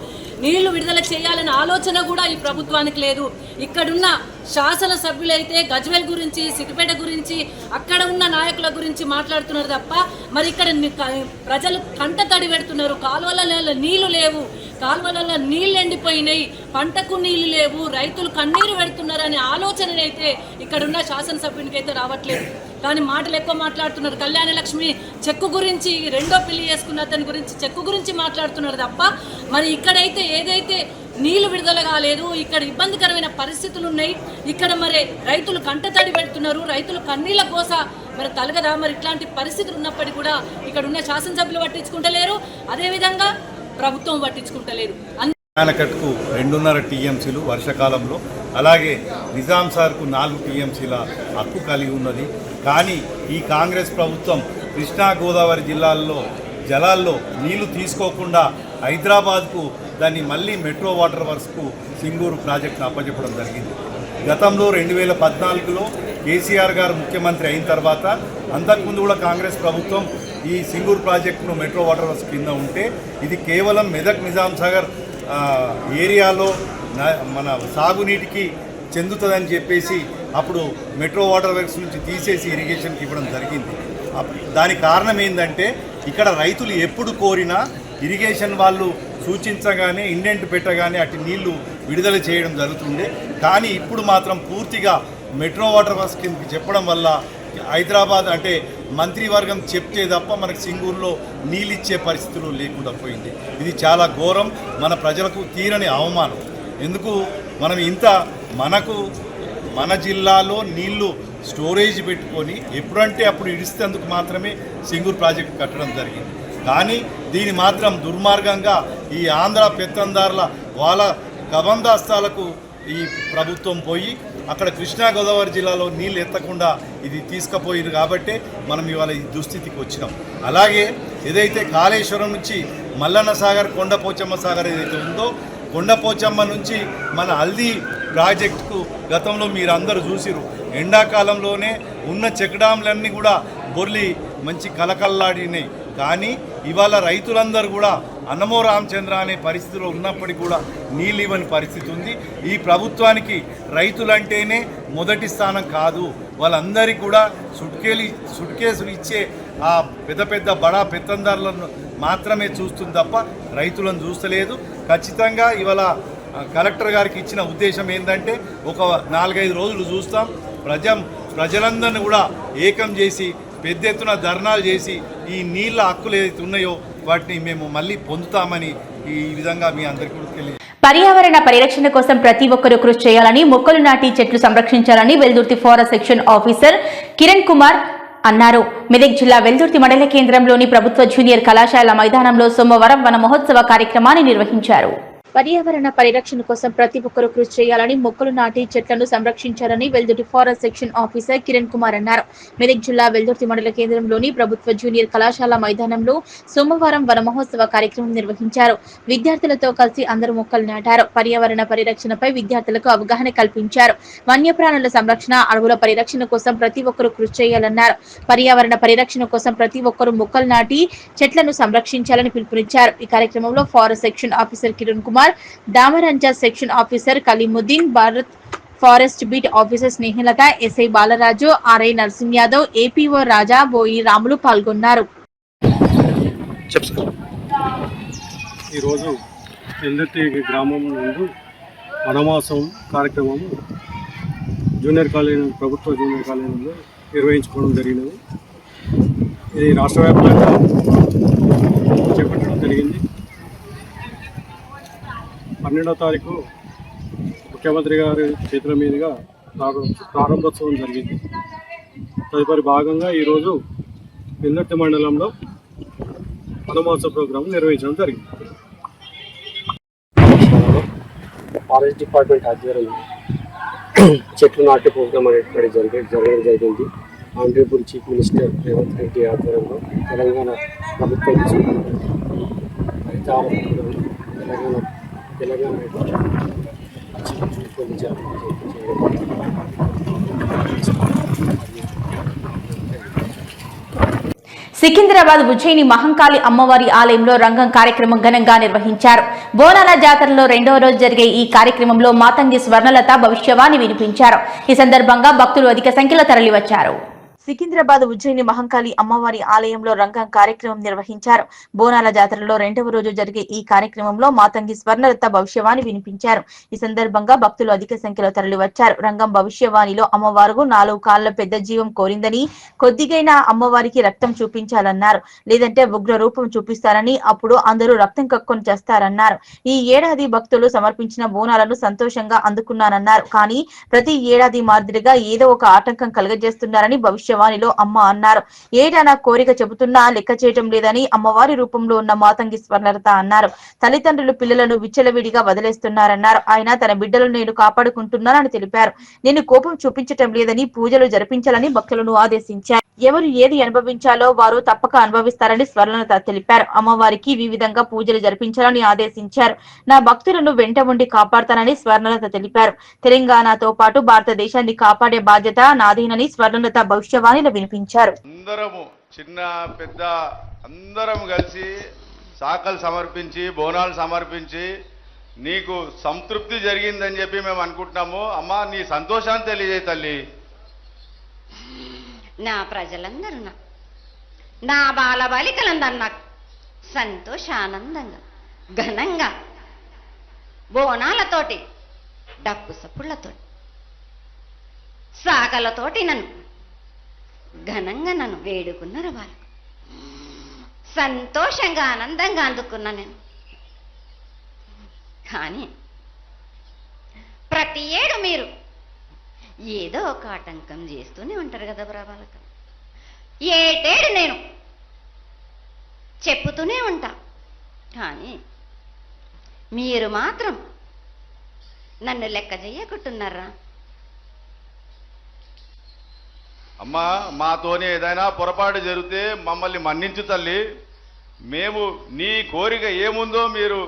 నీళ్లు విడుదల చేయాలనే ఆలోచన కూడా ఈ ప్రభుత్వానికి లేదు. ఇక్కడున్న శాసనసభ్యులైతే గజ్వేల్ గురించి, సిద్దిపేట గురించి, అక్కడ ఉన్న నాయకుల గురించి మాట్లాడుతున్నారు తప్ప మరి ఇక్కడ ప్రజలు కంట తడి పెడుతున్నారు. కాలువలలో నీళ్లు లేవు, కాలువలలో నీళ్ళు ఎండిపోయినాయి, పంటకు నీళ్లు లేవు, రైతులు కన్నీరు పెడుతున్నారనే ఆలోచన అయితే ఇక్కడున్న శాసనసభ్యునికి అయితే రావట్లేదు. కానీ మాటలు ఎక్కువ మాట్లాడుతున్నారు. కళ్యాణ లక్ష్మి చెక్కు గురించి, 2వ పెళ్లి చేసుకున్న అతని గురించి చెక్కు గురించి మాట్లాడుతున్నారు తప్ప మరి ఇక్కడైతే ఏదైతే నీళ్లు విడుదల కాలేదు, ఇక్కడ ఇబ్బందికరమైన పరిస్థితులు ఉన్నాయి, ఇక్కడ మరి రైతులు కంటతడి పెడుతున్నారు, రైతులు కన్నీళ్ళ కోస మరి తలగదా. మరి ఇట్లాంటి పరిస్థితులు ఉన్నప్పటికీ కూడా ఇక్కడ ఉన్న శాసనసభ్యులు పట్టించుకుంటలేరు, అదేవిధంగా ప్రభుత్వం పట్టించుకుంటలేదు. ఆనకట్టుకు 2.5 టీఎంసీలు వర్షాకాలంలో, అలాగే నిజాం సార్కు 4 టీఎంసీల హక్కు కలిగి ఉన్నది. కానీ ఈ కాంగ్రెస్ ప్రభుత్వం కృష్ణా గోదావరి జిల్లాల్లో జలాల్లో నీళ్లు తీసుకోకుండా హైదరాబాద్కు దాన్ని మళ్ళీ మెట్రో వాటర్ వర్క్స్కు సింగూరు ప్రాజెక్టును అప్పచెప్పడం జరిగింది. గతంలో 2014లో కేసీఆర్ గారు ముఖ్యమంత్రి అయిన తర్వాత అంతకుముందు కూడా కాంగ్రెస్ ప్రభుత్వం ఈ సింగూరు ప్రాజెక్టును మెట్రో వాటర్ వర్క్స్ కింద ఉంటే ఇది కేవలం మెదక్ నిజాం సాగర్ ఏరియాలో మన సాగునీటికి చెందుతుందని చెప్పేసి అప్పుడు మెట్రో వాటర్ వర్క్స్ నుంచి తీసేసి ఇరిగేషన్కి ఇవ్వడం జరిగింది. దానికి కారణం ఏంటంటే ఇక్కడ రైతులు ఎప్పుడు కోరినా ఇరిగేషన్ వాళ్ళు సూచించగానే ఇండెంట్ పెట్టగానే అటు నీళ్లు విడుదల చేయడం జరుగుతుండే. కానీ ఇప్పుడు మాత్రం పూర్తిగా మెట్రో వాటర్ వర్క్స్ కిందకి చెప్పడం వల్ల హైదరాబాద్ అంటే మంత్రివర్గం చెప్తే తప్ప మనకు సింగూరులో నీళ్ళు ఇచ్చే పరిస్థితులు లేకుండా పోయింది. ఇది చాలా ఘోరం, మన ప్రజలకు తీరని అవమానం. ఎందుకు మనం ఇంత మన జిల్లాలో నీళ్లు స్టోరేజ్ పెట్టుకొని ఎప్పుడంటే అప్పుడు ఇడిస్తేందుకు మాత్రమే సింగూరు ప్రాజెక్టు కట్టడం జరిగింది. కానీ దీని మాత్రం దుర్మార్గంగా ఈ ఆంధ్ర పెత్తందారుల వాళ్ళ కబందాస్తాలకు ఈ ప్రభుత్వం పోయి అక్కడ కృష్ణా గోదావరి జిల్లాలో నీళ్ళు ఎత్తకుండా ఇది తీసుకుపోయింది. కాబట్టి మనం ఇవాళ ఈ దుస్థితికి వచ్చినాం. అలాగే ఏదైతే కాళేశ్వరం నుంచి మల్లన్న సాగర్, కొండపోచమ్మ సాగర్ ఏదైతే ఉందో, కొండపోచమ్మ నుంచి మన హల్దీ ప్రాజెక్టుకు గతంలో మీరు అందరూ చూసిరు. ఎండాకాలంలోనే ఉన్న చెక్ డ్యామ్లన్నీ కూడా బొర్లి మంచి కలకల్లాడినాయి. కానీ ఇవాళ రైతులందరూ కూడా అన్నమో రామచంద్ర అనే పరిస్థితిలో ఉన్నప్పటికీ కూడా నీళ్ళు ఇవ్వని పరిస్థితి ఉంది. ఈ ప్రభుత్వానికి రైతులంటేనే మొదటి స్థానం కాదు, వాళ్ళందరికీ కూడా సుట్కేసులు ఇచ్చే ఆ పెద్ద బడా పెత్తందారులను మాత్రమే చూస్తుంది తప్ప రైతులను చూస్తలేదు. ఖచ్చితంగా ఇవాళ కలెక్టర్ గారికి ఇచ్చిన ఉద్దేశం ఏంటంటే ఒక 4-5 రోజులు చూస్తాం, ప్రజలందరినీ కూడా ఏకం చేసి పెద్ద ఎత్తున ధర్నాలు చేసి ఈ నీళ్ళ హక్కులు ఏదైతే ఉన్నాయో వాటిని మేము మళ్ళీ పొందుతామని ఈ విధంగా మీ అందరికీ తెలియజేస్తాం. పర్యావరణ పరిరక్షణ కోసం ప్రతి ఒక్కరూ కృషి చేయాలని, మొక్కలు నాటి చెట్లు సంరక్షించాలని Veldurthi forest section officer Kiran Kumar అన్నారు. మెదక్ జిల్లా వెల్దుర్తి మండల కేంద్రంలోని ప్రభుత్వ జూనియర్ కళాశాల మైదానంలో సోమవారం వన మహోత్సవ కార్యక్రమాన్ని నిర్వహించారు. పర్యావరణ పరిరక్షణ కోసం ప్రతి ఒక్కరూ కృషి చేయాలని, మొక్కలు నాటి చెట్లను సంరక్షించాలని Veldurthi forest section officer Kiran Kumar అన్నారు. మెదక్ జిల్లా వెల్దుర్తి మండల కేంద్రంలోని ప్రభుత్వ జూనియర్ కళాశాల మైదానంలో సోమవారం వన మహోత్సవ కార్యక్రమం నిర్వహించారు. విద్యార్థులతో కలిసి అందరూ మొక్కలు నాటారు. పర్యావరణ పరిరక్షణపై విద్యార్థులకు అవగాహన కల్పించారు. వన్యప్రాణుల సంరక్షణ, అడవుల పరిరక్షణ కోసం ప్రతి ఒక్కరూ కృషి చేయాలన్నారు. పర్యావరణ పరిరక్షణ కోసం ప్రతి ఒక్కరూ మొక్కలు నాటి చెట్లను సంరక్షించాలని పిలుపునిచ్చారు. ఈ కార్యక్రమంలో forest section officer Kiran Kumar, Damaranja section officer Kaleemuddin, Bharat forest beat officer Snehalatha, SI Balaraju, RI Narsing Yadav, APO Raja, Boyi Ramulu పాల్గొన్నారు. ఈరోజు వెల్దుర్తి గ్రామం నుండి వనవాసం కార్యక్రమం జూనియర్ కాలేజీ, ప్రభుత్వ జూనియర్ కాలేజీలో నిర్వహించుకోవడం జరిగినది. ఇది రాష్ట్ర వ్యాప్తంగా చేపట్టడం జరిగింది. 12వ తారీఖు ముఖ్యమంత్రి గారి చేతుల మీదుగా ప్రారంభోత్సవం జరిగింది. తదుపరి భాగంగా ఈరోజు వెల్దుర్తి మండలంలో వనమహోత్సవ ప్రోగ్రాం నిర్వహించడం జరిగింది. ఫారెస్ట్ డిపార్ట్మెంట్ ఆధ్వర్యంలో చెట్లు నాటే ప్రోగ్రాం అనేది జరగడం జరిగింది. Honourable chief minister Revanth Reddy ఆధ్వర్యంలో తెలంగాణ ప్రభుత్వం తెలంగాణ సికింద్రాబాద్ ఉజ్జయిని మహంకాళి అమ్మవారి ఆలయంలో రంగం కార్యక్రమం ఘనంగా నిర్వహించారు. బోనాల జాతరలో 2వ రోజు జరిగే ఈ కార్యక్రమంలో మాతంగి స్వర్ణలత భవిష్యవాణి వినిపించారు. ఈ సందర్భంగా భక్తులు అధిక సంఖ్యలో తరలివచ్చారు. సికింద్రాబాద్ ఉజ్జయిని మహంకాళి అమ్మవారి ఆలయంలో రంగం కార్యక్రమం నిర్వహించారు. బోనాల జాతరలో 2వ రోజు జరిగే ఈ కార్యక్రమంలో మాతంగి స్వర్ణలత భవిష్యవాణి వినిపించారు. ఈ సందర్భంగా భక్తులు అధిక సంఖ్యలో తరలివచ్చారు. రంగం భవిష్యవాణిలో అమ్మవారు 4 కాళ్ల పెద్ద జీవం కోరిందని, కొద్దిగైనా అమ్మవారికి రక్తం చూపించాలన్నారు. లేదంటే ఉగ్ర రూపం చూపిస్తారని, అప్పుడు అందరూ రక్తం కక్కుని చేస్తారన్నారు. ఈ ఏడాది భక్తులు సమర్పించిన బోనాలను సంతోషంగా అందుకున్నానన్నారు. కానీ ప్రతి ఏడాది మాదిరిగా ఏదో ఒక ఆటంకం కలుగజేస్తున్నారని భవిష్యవాణి భవిష్యవాణిలో అమ్మ అన్నారు. ఏటా నా కోరిక చెబుతున్నా లెక్క చేయటం లేదని అమ్మవారి రూపంలో ఉన్న మాతంగి స్వర్ణలత అన్నారు. తల్లిదండ్రులు పిల్లలను విచ్చలవిడిగా వదిలేస్తున్నారన్నారు. ఆయన తన బిడ్డలను నేను కాపాడుకుంటున్నానని తెలిపారు. నేను కోపం చూపించటం లేదని పూజలు జరిపించాలని భక్తులను ఆదేశించారు. ఎవరు ఏది అనుభవించాలో వారు తప్పక అనుభవిస్తారని స్వర్ణలత తెలిపారు. అమ్మవారికి ఈ విధంగా పూజలు జరిపించాలని ఆదేశించారు. నా భక్తులను వెంట ఉండి కాపాడతానని స్వర్ణలత తెలిపారు. తెలంగాణతో పాటు భారతదేశాన్ని కాపాడే బాధ్యత నాదేనని స్వర్ణలత భవిష్యవాణిలో వినిపించారు. అందరము చిన్న పెద్ద అందరం కలిసి శాఖలు సమర్పించి బోనాలు సమర్పించి నీకు సంతృప్తి జరిగిందని చెప్పి మేము అనుకుంటున్నాము. అమ్మా నీ సంతోషాన్ని తెలియజేయ తల్లి. నా ప్రజలందరూ నా బాలబాలికలందరూ నాకు సంతోషానందంగా ఘనంగా బోనాలతోటి డప్పు సప్పుళ్లతోటి సాగలతోటి నన్ను ఘనంగా నన్ను వేడుకున్నారు. వాళ్ళు సంతోషంగా ఆనందంగా అందుకున్నా నేను. కానీ ప్రతి ఏడు మీరు ఏదో ఒక ఆటంకం చేస్తూనే ఉంటారు కదా బ్రాబాలక. ఏటేడు నేను చెప్పుతూనే ఉంటా, కానీ మీరు మాత్రం నన్ను లెక్క చేయకుంటున్నారా? అమ్మా మాతోనే ఏదైనా పొరపాటు జరిగితే మమ్మల్ని మన్నించు తల్లి. మేము నీ కోరిక ఏముందో మీరు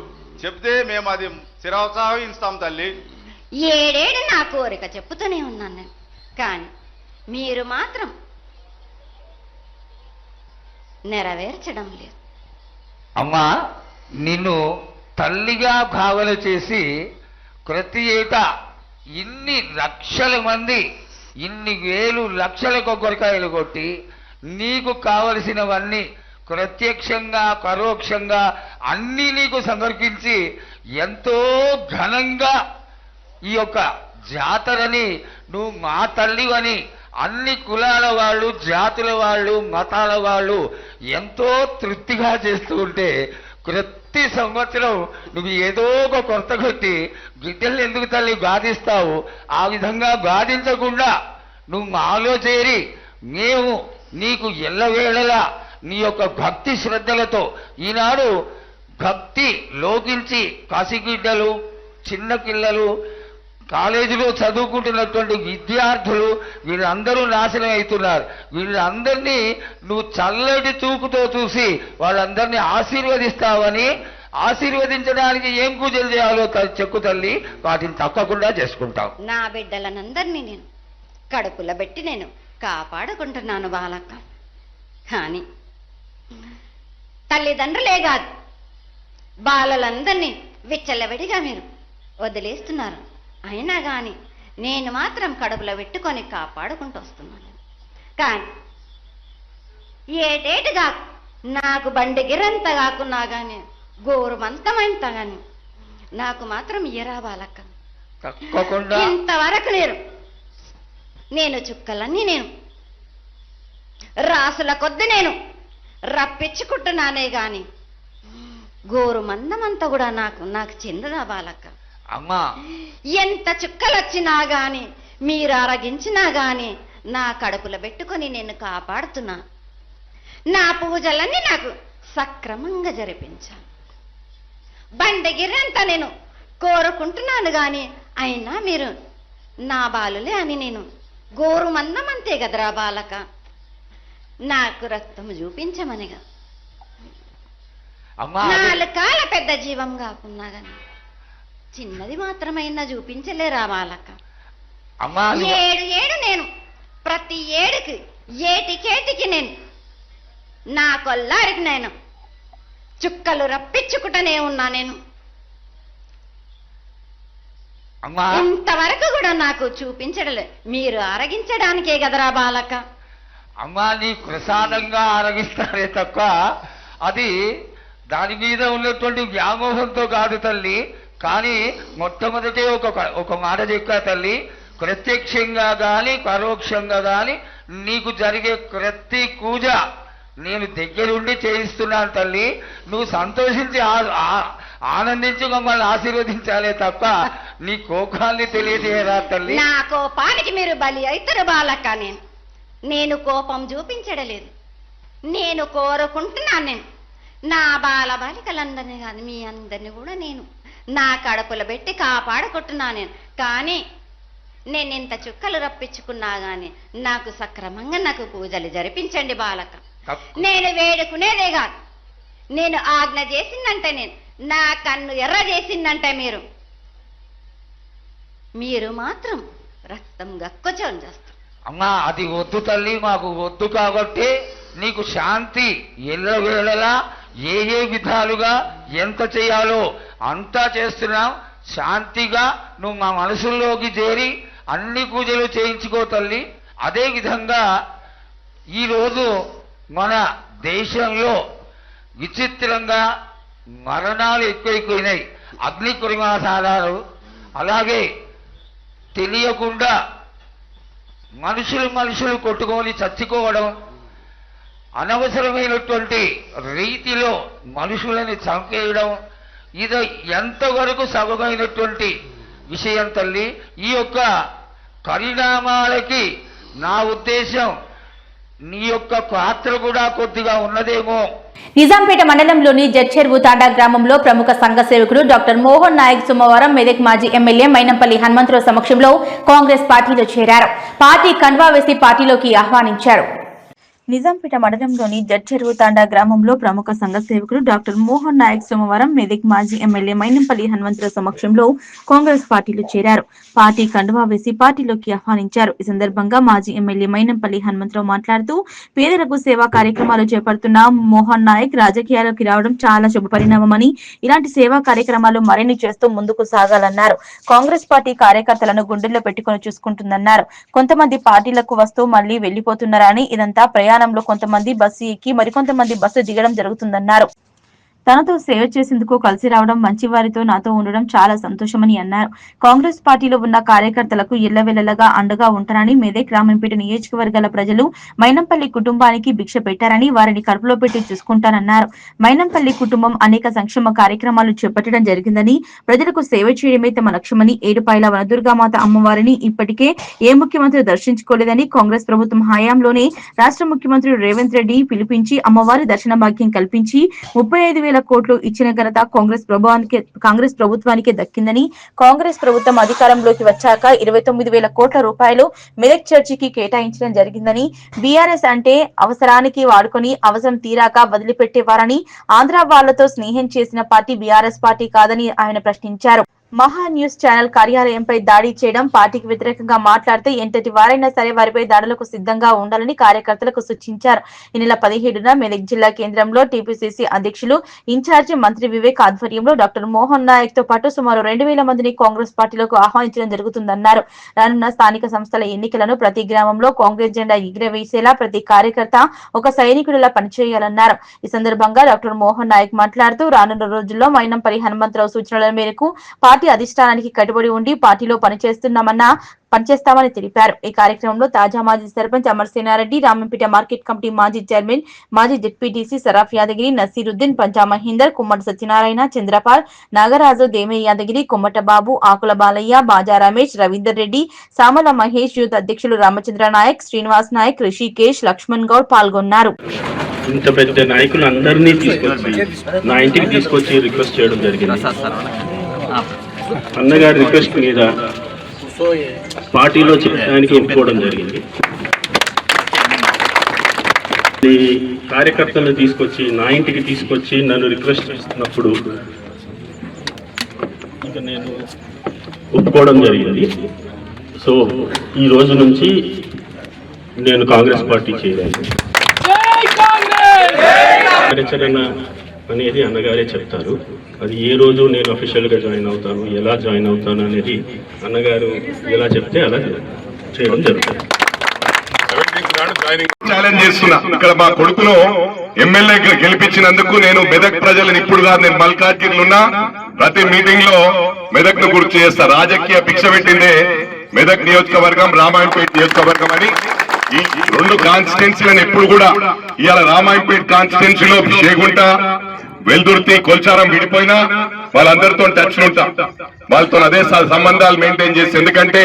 చెప్తే మేము అది శిరోత్సాహిస్తాం తల్లి. ఏడేడు నా కోరిక చెప్పుతూనే ఉన్నాను నేను, కానీ మీరు మాత్రం నెరవేర్చడం లేదు. అమ్మా నిన్ను తల్లిగా భావన చేసి ప్రతి ఏటా ఇన్ని లక్షల మంది ఇన్ని వేలు లక్షల కొబ్బరికాయలు కొట్టి నీకు కావలసినవన్నీ ప్రత్యక్షంగా పరోక్షంగా అన్నీ నీకు సమర్పించి ఎంతో ఘనంగా ఈ యొక్క జాతరని నువ్వు మా తల్లివని అన్ని కులాల వాళ్ళు జాతుల వాళ్ళు మతాల వాళ్ళు ఎంతో తృప్తిగా చేస్తూ ఉంటే ప్రతి సంవత్సరం నువ్వు ఏదో ఒక కొరత కొట్టి బిడ్డల్ని ఎందుకు తల్లి బాధిస్తావు? ఆ విధంగా బాధించకుండా నువ్వు మాలో చేరి మేము నీకు ఎల్లవేళలా నీ యొక్క భక్తి శ్రద్ధలతో ఈనాడు భక్తి లోకించి కాశీగిడ్డలు చిన్న పిల్లలు కాలేజీలో చదువుకుంటున్నటువంటి విద్యార్థులు వీళ్ళందరూ నాశనం అవుతున్నారు. వీళ్ళందరినీ నువ్వు చల్లటి చూపుతో చూసి వాళ్ళందరినీ ఆశీర్వదిస్తావని, ఆశీర్వదించడానికి ఏం పూజలు చేయాలో చెక్కు తల్లి, వాటిని తప్పకుండా చేసుకుంటాం. నా బిడ్డలనందరినీ నేను కడుపులో పెట్టి నేను కాపాడుకుంటున్నాను బాలక్క. కానీ తల్లిదండ్రులే కాదు బాలలందరినీ విచ్చలవిడిగా మీరు వదిలేస్తున్నారు. అయినా కానీ నేను మాత్రం కడుపులో పెట్టుకొని కాపాడుకుంటూ వస్తున్నాను. కానీ ఏటేటుగా నాకు బండి గిరంత కాకున్నా కానీ గోరుమంతమంత కానీ నాకు మాత్రం ఇయరా బాలక్క. ఇంతవరకు నేను చుక్కలన్నీ నేను రాసుల కొద్ది నేను రప్పించుకుంటున్నానే గాని గోరు మందమంతా కూడా నాకు చెందదా బాలక్క. అమ్మా ఎంత చుక్కలు వచ్చినా గాని మీరు అరగించినా గాని నా కడుపులో పెట్టుకొని నేను కాపాడుతున్నా. నా పూజలన్నీ నాకు సక్రమంగా జరిపించాను. బండగిరంతా నేను కోరుకుంటున్నాను గాని అయినా మీరు నా బాలులే అని నేను గోరు మందమంతే కదరా బాలక. నాకు రక్తం చూపించమనిగా నాలుగు కాల పెద్ద జీవం కాకున్నా గాని చిన్నది మాత్రమైనా చూపించలేరా బాలక. ఏడు నేను ప్రతి ఏడుకి ఏటికేటికి నేను నా కొల్లారికి నేను చుక్కలు రప్పించుకుంటూనే ఉన్నా. నేను ఇంతవరకు కూడా నాకు చూపించడలే, మీరు ఆరగించడానికే కదరా బాలక. అమ్మా నీ ప్రసాదంగా ఆరగిస్తారే తప్ప అది దాని మీద ఉన్నటువంటి వ్యామోహంతో కాదు తల్లి. కానీ మొట్టమొదటే ఒక మాట చెప్పా తల్లి, ప్రత్యక్షంగా కానీ పరోక్షంగా కానీ నీకు జరిగే ప్రతి పూజ నేను దగ్గరుండి చేయిస్తున్నాను తల్లి. నువ్వు సంతోషించి ఆనందించి మమ్మల్ని ఆశీర్వదించాలే తప్ప నీ కోపాన్ని తెలియజేయరా తల్లి. నా కోపానికి మీరు బలి అవుతారు బాలక్క. నేను నేను కోపం చూపించడలేదు. నేను కోరుకుంటున్నాను, నా బాలబాలికలందరినీ కాదు మీ అందరినీ కూడా నేను నా కడుపులో పెట్టి కాపాడుకుంటున్నాను నేను. కానీ నేను ఇంత చుక్కలు రప్పించుకున్నా కానీ నాకు సక్రమంగా నాకు పూజలు జరిపించండి బాలక. నేను వేడుకునేదే కాదు, నేను ఆజ్ఞ చేసిందంటే నేను నా కన్ను ఎర్ర చేసిందంటే మీరు మాత్రం రక్తం గక్కుచోని చేస్తారు. అమ్మా అది వద్దు తల్లి, మాకు వద్దు. కాబట్టి నీకు శాంతి ఎల్లవేళలా ఏ ఏ విధాలుగా ఎంత చేయాలో అంతా చేస్తున్నాం. శాంతిగా నువ్వు మా మనసుల్లోకి చేరి అన్ని పూజలు చేయించుకో తల్లి. అదేవిధంగా ఈరోజు మన దేశంలో విచిత్రంగా మరణాలు ఎక్కువైపోయినాయి. అగ్ని కురిమాసాలు, అలాగే తెలియకుండా మనుషులు కొట్టుకొని చచ్చుకోవడం, అనవసరమైనటువంటి రీతిలో మనుషులని చంపేయడం, ఇది ఎంతవరకు సబమైనటువంటి విషయం తల్లి. ఈ యొక్క పరిణామాలకి నా ఉద్దేశం నీ యొక్క పాత్ర కూడా కొద్దిగా ఉన్నదేమో. నిజాంపేట మండలంలోని జడ్చెరువు తాండా గ్రామంలో ప్రముఖ సంఘ సేవకుడు డాక్టర్ మోహన్ నాయక్ సోమవారం మెదక్ మాజీ ఎమ్మెల్యే మైనంపల్లి హనుమంతరావు సమక్షంలో కాంగ్రెస్ పార్టీలో చేరారు. పార్టీ కండువా వేసి పార్టీలోకి ఆహ్వానించారు. నిజాంపేట మండలంలోని జడ్చెరువు తాండా గ్రామంలో ప్రముఖ సంఘ సేవకుడు డాక్టర్ మోహన్ నాయక్ సోమవారం మెదక్ మాజీ ఎమ్మెల్యే మైనంపల్లి హనుమంతరావు సమక్షంలో కాంగ్రెస్ పార్టీలో చేరారు. పార్టీ కండువా వేసి పార్టీలోకి ఆహ్వానించారు. ఈ సందర్భంగా మాజీ ఎమ్మెల్యే మైనంపల్లి హనుమంతరావు మాట్లాడుతూ పేదలకు సేవా కార్యక్రమాలు చేపడుతున్న మోహన్ నాయక్ రాజకీయాల్లోకి రావడం చాలా శుభ పరిణామమని, ఇలాంటి సేవా కార్యక్రమాలు మరిన్ని చేస్తూ ముందుకు సాగాలన్నారు. కాంగ్రెస్ పార్టీ కార్యకర్తలను గుండెల్లో పెట్టుకుని చూసుకుంటుందన్నారు. కొంతమంది పార్టీలకు వస్తూ మళ్లీ వెళ్లిపోతున్నారని, ఇదంతా ప్రయాణంలో కొంతమంది బస్సు ఎక్కి మరికొంతమంది బస్సు దిగడం జరుగుతుందన్నారు. తనతో సేవ చేసేందుకు కలిసి రావడం, మంచి వారితో నాతో ఉండడం చాలా సంతోషమని అన్నారు. కాంగ్రెస్ పార్టీలో ఉన్న కార్యకర్తలకు ఎల్లవెల్లగా అండగా ఉంటారని, మెదక్ రామంపేట నియోజకవర్గాల ప్రజలు మైనంపల్లి కుటుంబానికి భిక్ష పెట్టారని, వారిని కడుపులో పెట్టి చూసుకుంటారన్నారు. మైనంపల్లి కుటుంబం అనేక సంక్షేమ కార్యక్రమాలు చేపట్టడం జరిగిందని, ప్రజలకు సేవ చేయడమే తమ లక్ష్యమని, ఏడుపాయల వనదుర్గామాత అమ్మవారిని ఇప్పటికే ఏ ముఖ్యమంత్రి దర్శించుకోలేదని, కాంగ్రెస్ ప్రభుత్వం హయాంలోనే రాష్ట్ర ముఖ్యమంత్రి రేవంత్ రెడ్డి పిలిపించి అమ్మవారి దర్శన భాగ్యం కల్పించి 35,000 కోట్లు ఇచ్చిన ఘనత కాంగ్రెస్ ప్రభుత్వానికి దక్కిందని, కాంగ్రెస్ ప్రభుత్వం అధికారంలోకి వచ్చాక 29,000 కోట్ల రూపాయలు మెదక్ చర్చికి కేటాయించడం జరిగిందని, బీఆర్ఎస్ అంటే అవసరానికి వాడుకొని అవసరం తీరాక వదిలిపెట్టేవారని, ఆంధ్ర వాళ్లతో స్నేహం చేసిన పార్టీ బీఆర్ఎస్ పార్టీ కాదని ఆయన ప్రశ్నించారు. మహా న్యూస్ ఛానల్ కార్యాలయంపై దాడి చేయడం, పార్టీకి వ్యతిరేకంగా మాట్లాడితే ఎంతటి వారైనా సరే వారిపై దాడులకు సిద్ధంగా ఉండాలని కార్యకర్తలకు సూచించారు. ఈ నెల 17న మెదక్ జిల్లా కేంద్రంలో టీపీసీసీ అధ్యక్షులు ఇన్ఛార్జి మంత్రి వివేక్ ఆధ్వర్యంలో డాక్టర్ మోహన్ నాయక్ తో పాటు సుమారు 2,000 మందిని కాంగ్రెస్ పార్టీలోకి ఆహ్వానించడం జరుగుతుందన్నారు. రానున్న స్థానిక సంస్థల ఎన్నికలను ప్రతి గ్రామంలో కాంగ్రెస్ జెండా ఎగిరవేసేలా ప్రతి కార్యకర్త ఒక సైనికుడిలా పనిచేయాలన్నారు. ఈ సందర్భంగా డాక్టర్ మోహన్ నాయక్ మాట్లాడుతూ రానున్న రోజుల్లో మైనంపల్లి హనుమంతరావు సూచనల మేరకు పార్టీ అధిష్టానానికి కట్టుబడి ఉండి పార్టీలో పనిచేస్తామని తెలిపారు. ఈ కార్యక్రమంలో తాజా మాజీ సర్పంచ్ అమర్సేనారెడ్డి, రామంపేట మార్కెట్ కమిటీ మాజీ చైర్మన్, మాజీ జెడ్పీటీసీ సరాఫ్ యాదగిరి, నసీరుద్దీన్, పంజా మహేందర్, కుమ్మటి సత్యనారాయణ, చంద్రపాల్, నాగరాజు, దేమే యాదగిరి, కొమ్మట బాబు, ఆకుల బాలయ్య, బాజా రమేష్, రవీందర్ రెడ్డి, సామల మహేష్, యూత్ అధ్యక్షులు రామచంద్ర నాయక్, శ్రీనివాస్ నాయక్, రిషికేష్, లక్ష్మణ్ గౌడ్ పాల్గొన్నారు. ఇంత పెద్ద నాయకులు అందరినీ తీసుకొచ్చి నా ఇంటికి తీసుకొచ్చి రిక్వెస్ట్ చేయడం జరిగింది. అన్నగారి రిక్వెస్ట్ మీద పార్టీలో చేయడానికి ఒప్పుకోవడం జరిగింది. ఈ కార్యకర్తలను తీసుకొచ్చి నా ఇంటికి తీసుకొచ్చి నన్ను రిక్వెస్ట్ చేస్తున్నప్పుడు ఇక నేను ఒప్పుకోవడం జరిగింది. సో ఈ రోజు నుంచి నేను కాంగ్రెస్ పార్టీ చేరాను. కార్యాచరణ అనేది అన్నగారే చెప్తారు. అది ఏ రోజు నేను అఫీషియల్గా జాయిన్ అవుతాను, ఎలా జాయిన్ అవుతాను అనేది అన్నగారు ఎలా చెప్తే అలా చేయడం జరుగుతుంది. ఛాలెంజ్ చేస్తున్నా. ఇక్కడ మా కొడుకును ఎమ్మెల్యే గెలిపించినందుకు నేను మెదక్ ప్రజలను ఇప్పుడు కాదు, నేను మల్కాజ్గిరిలో ప్రతి మీటింగ్ లో మెదక్ ను గుర్తు చేస్తా. రాజకీయ భిక్ష పెట్టిందే మెదక్ నియోజకవర్గం, రామాయంపేట నియోజకవర్గం అని. ఈ 2 కాన్స్టిట్యున్సీలను ఎప్పుడు కూడా ఇవాళ రామాయంపేట కాన్స్టిట్యున్సీలో షేగుంట, వెల్దుర్తి, కొల్చారం విడిపోయినా వాళ్ళందరితో టచ్ ఉంటా, వాళ్ళతో అదే సంబంధాలు మెయింటైన్ చేసి. ఎందుకంటే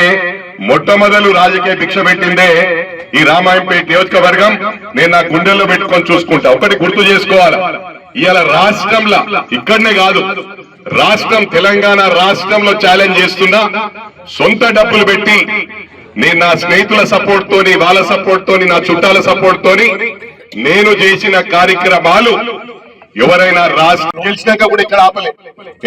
మొట్టమొదలు రాజకీయ భిక్ష పెట్టిందే ఈ రామాయంపేట నియోజకవర్గం. నేను నా గుండెల్లో పెట్టుకొని చూసుకుంటా. ఒకటి గుర్తు చేసుకోవాలా, ఇవాళ రాష్ట్రంలో ఇక్కడనే కాదు, రాష్ట్రం తెలంగాణ రాష్ట్రంలో ఛాలెంజ్ చేస్తున్నా. సొంత డబ్బులు పెట్టి నేను నా స్నేహితుల సపోర్ట్ తోని, వాళ్ళ సపోర్ట్ తోని, నా చుట్టాల సపోర్ట్ తోని నేను చేసిన కార్యక్రమాలు ఎవరైనా రాష్ట్రం గెలిచినాక కూడా ఇక్కడ ఆపలే.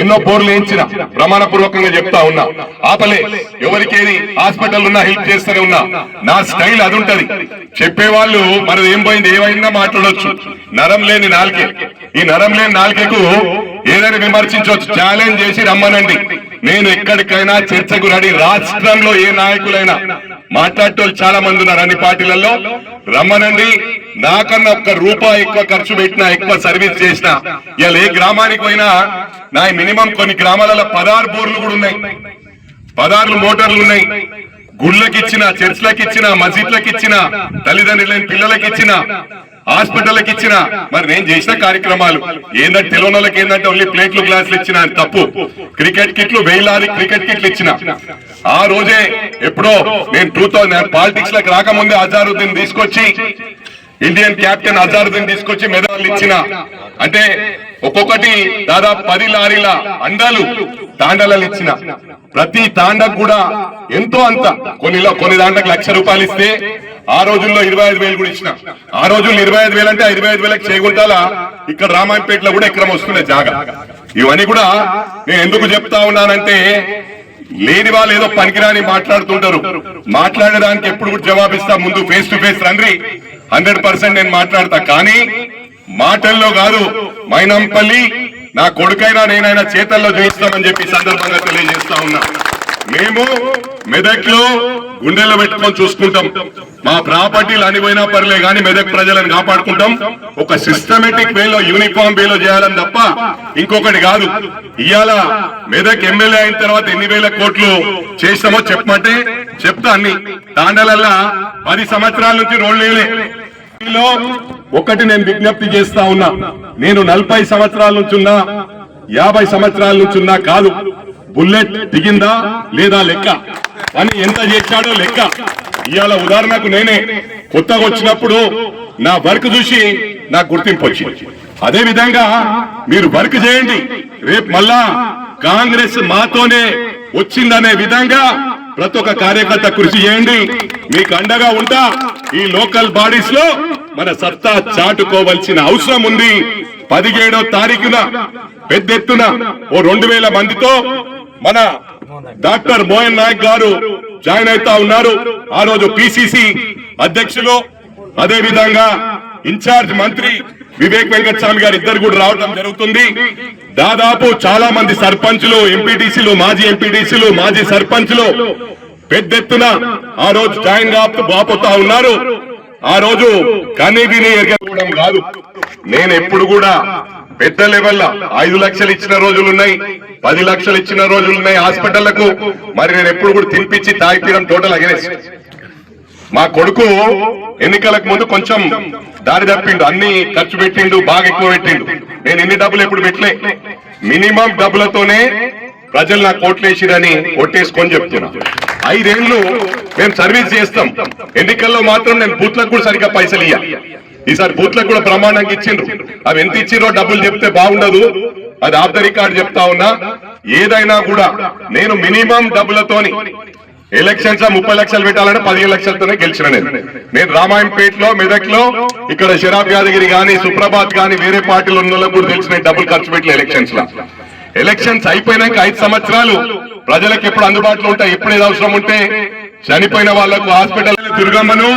ఎన్నో బోర్లు వేయించిన, ప్రమాణపూర్వకంగా చెప్తా ఉన్నా, ఆపలే. ఎవరికేది హాస్పిటల్ ఉన్నా హెల్ప్ చేస్తూనే ఉన్నా. నా స్టైల్ అది ఉంటది. చెప్పేవాళ్ళు మరి ఏం పోయింది ఏమైనా మాట్లాడొచ్చు. నరం లేని నాలుకే, ఈ నరం లేని నాలుకేకు ఏదైనా విమర్శించవచ్చు. ఛాలెంజ్ చేసి రమ్మనండి, నేను ఎక్కడికైనా చర్చకు రెడీ. రాష్ట్రంలో ఏ నాయకులైనా మాట్లాడేటోళ్ళు చాలా మంది ఉన్నారు అన్ని పార్టీలలో, రమ్మనండి. నాకన్నా ఒక్క రూపాయి ఎక్కువ ఖర్చు పెట్టినా, ఎక్కువ సర్వీస్ చేసినా, ఇలా ఏ గ్రామానికి పోయినా నా మినిమం కొన్ని గ్రామాలలో 16 బోర్లు కూడా ఉన్నాయి, 16 మోటార్లు ఉన్నాయి. గుళ్ళకి ఇచ్చిన, చర్చ్లకు ఇచ్చిన, మసీద్లకు ఇచ్చిన, తల్లిదండ్రులైన పిల్లలకి ఇచ్చిన, హాస్పిటల్కి ఇచ్చిన. మరి నేను చేసిన కార్యక్రమాలు ఏంటంటే తెలియని వాళ్ళకి ఏంటంటే ఓన్లీ ప్లేట్లు గ్లాసులు ఇచ్చిన తప్పు. క్రికెట్ కిట్లు, వేలాది క్రికెట్ కిట్లు ఇచ్చిన. ఆ రోజే ఎప్పుడో నేను 2000 పాలిటిక్స్ లకు రాకముందే అజారుద్దీన్ తీసుకొచ్చి, ఇండియన్ కెప్టెన్ అజారుద్దీన్ తీసుకొచ్చి మెడల్ ఇచ్చిన. అంటే ఒక్కొక్కటి దాదాపు 10 లారీల అండాలు తాండాలు ఇచ్చిన. ప్రతి తాండకు కూడా ఎంతో అంత, కొన్ని దాంట్లకు ₹1,00,000 ఇస్తే ఆ రోజుల్లో 25,000 కూడా ఇచ్చిన. ఆ రోజుల్లో 25,000 అంటే 25,000కి చేగుంటాల. ఇక్కడ రామాయంపేటలో కూడా ఎకరం వస్తున్నాయి జాగా. ఇవన్నీ కూడా నేను ఎందుకు చెప్తా ఉన్నానంటే, లేని వాళ్ళు ఏదో పనికిరాని మాట్లాడుతుంటారు. మాట్లాడడానికి ఎప్పుడు కూడా జవాబిస్తా. ముందు ఫేస్ టు ఫేస్ రండి, 100% నేను మాట్లాడతా. కానీ మాటల్లో కాదు, మైనంపల్లి నా కొడుకైనా నేనైనా చేతల్లో చూపిస్తామని చెప్పి సందర్భంగా తెలియజేస్తా ఉన్నా. మేము మెదక్ లో గుండెల్లో పెట్టుకొని చూసుకుంటాం. మా ప్రాపర్టీలు అనిపోయినా పర్లే కానీ మెదక్ ప్రజలను కాపాడుకుంటాం. ఒక సిస్టమేటిక్ వేలో, యూనిఫామ్ వేలో చేయాలని తప్ప ఇంకొకటి కాదు. ఇవాళ మెదక్ ఎమ్మెల్యే అయిన తర్వాత ఎన్ని వేల కోట్లు చేసామో చెప్పమంటే చెప్తా. అన్ని తాండలల్లా 10 సంవత్సరాల నుంచి రోడ్లేలే. ఒకటి నేను విజ్ఞప్తి చేస్తా ఉన్నా, నేను 40 సంవత్సరాల నుంచి ఉన్నా, 50 సంవత్సరాల నుంచి ఉన్నా కాదు. బుల్లెట్ దిగిందా లేదా లెక్క, అని ఎంత చేశాడో లెక్క. ఇవాళ ఉదాహరణకు నేనే కొత్తగా వచ్చినప్పుడు నా వర్క్ చూసి నాకు గుర్తింపు వచ్చింది. అదే విధంగా మీరు వర్క్ చేయండి. రేపు మళ్ళా కాంగ్రెస్ మాతోనే వచ్చిందనే విధంగా ప్రతి ఒక్క కార్యకర్త కృషి చేయండి. మీకు అండగా ఉంటా. ఈ లోకల్ బాడీస్ లో మన సత్తా చాటుకోవాల్సిన అవసరం ఉంది. 17వ తారీఖున పెద్ద ఎత్తున ఓ 2,000 మందితో మన డాక్టర్ మోహన్ నాయక్ గారు జాయిన్ అవుతా ఉన్నారు. ఆ రోజు పిసిసి అధ్యక్షులు, అదే విధంగా ఇన్ఛార్జ్ మంత్రి వివేక్ వెంకటస్వామి గారు ఇద్దరు కూడా రావడం జరుగుతుంది. దాదాపు చాలా మంది సర్పంచులు, ఎంపీటీసీలు, మాజీ ఎంపీటీసీలు, మాజీ సర్పంచులు పెద్ద ఎత్తున ఆ రోజు జాయిన్ కాబోతా ఉన్నారు. ఆ రోజు కనీవిని ఎరగడం కాదు. నేను ఎప్పుడు కూడా పెద్ద లెవెల్ 5 లక్షలు ఇచ్చిన రోజులున్నాయి, 10 లక్షలు ఇచ్చిన రోజులున్నాయి హాస్పిటళ్లకు. మరి నేను ఎప్పుడు కూడా తినిపించి తాగితీయడం టోటల్ అగెనెస్ట్. మా కొడుకు ఎన్నికలకు ముందు కొంచెం దారి తప్పిండు, అన్ని ఖర్చు పెట్టిండు, బాగా ఎక్కువ పెట్టిండు. నేను ఎన్ని డబ్బులు ఎప్పుడు పెట్టలే. మినిమం డబ్బులతోనే ప్రజలు నాకు ఓట్లేసిరని ఓటేసుకొని చెప్తున్నా. 5 ఏళ్లు మేము సర్వీస్ చేస్తాం. ఎన్నికల్లో మాత్రం నేను బూత్లకు కూడా సరిగ్గా పైసలు ఇయ్య. ఈసారి బూత్లకు కూడా ప్రమాణంగా ఇచ్చిండ్రు. అవి ఎంత ఇచ్చిరో డబ్బులు చెప్తే బాగుండదు, అది ఆఫ్ ద రికార్డ్ చెప్తా ఉన్నా. ఏదైనా కూడా నేను మినిమం డబ్బులతోని ఎలక్షన్స్ 30 లక్షలు పెట్టాలంటే 15 లక్షలతోనే గెలిచిన. నేను రామాయంపేటలో, మెదక్ లో, ఇక్కడ షరాబ్ యాదగిరి గాని, సుప్రభాత్ గాని, వేరే పార్టీలు ఉన్న వాళ్ళకు కూడా తెలిసిన డబ్బులు ఖర్చు పెట్టలే ఎలక్షన్స్ లో. ఎలక్షన్స్ అయిపోయినాక 5 సంవత్సరాలు ప్రజలకు ఎప్పుడు అందుబాటులో ఉంటాయి. ఎప్పుడు ఏది అవసరం ఉంటే చనిపోయిన వాళ్లకు హాస్పిటల్ దుర్గమ్మను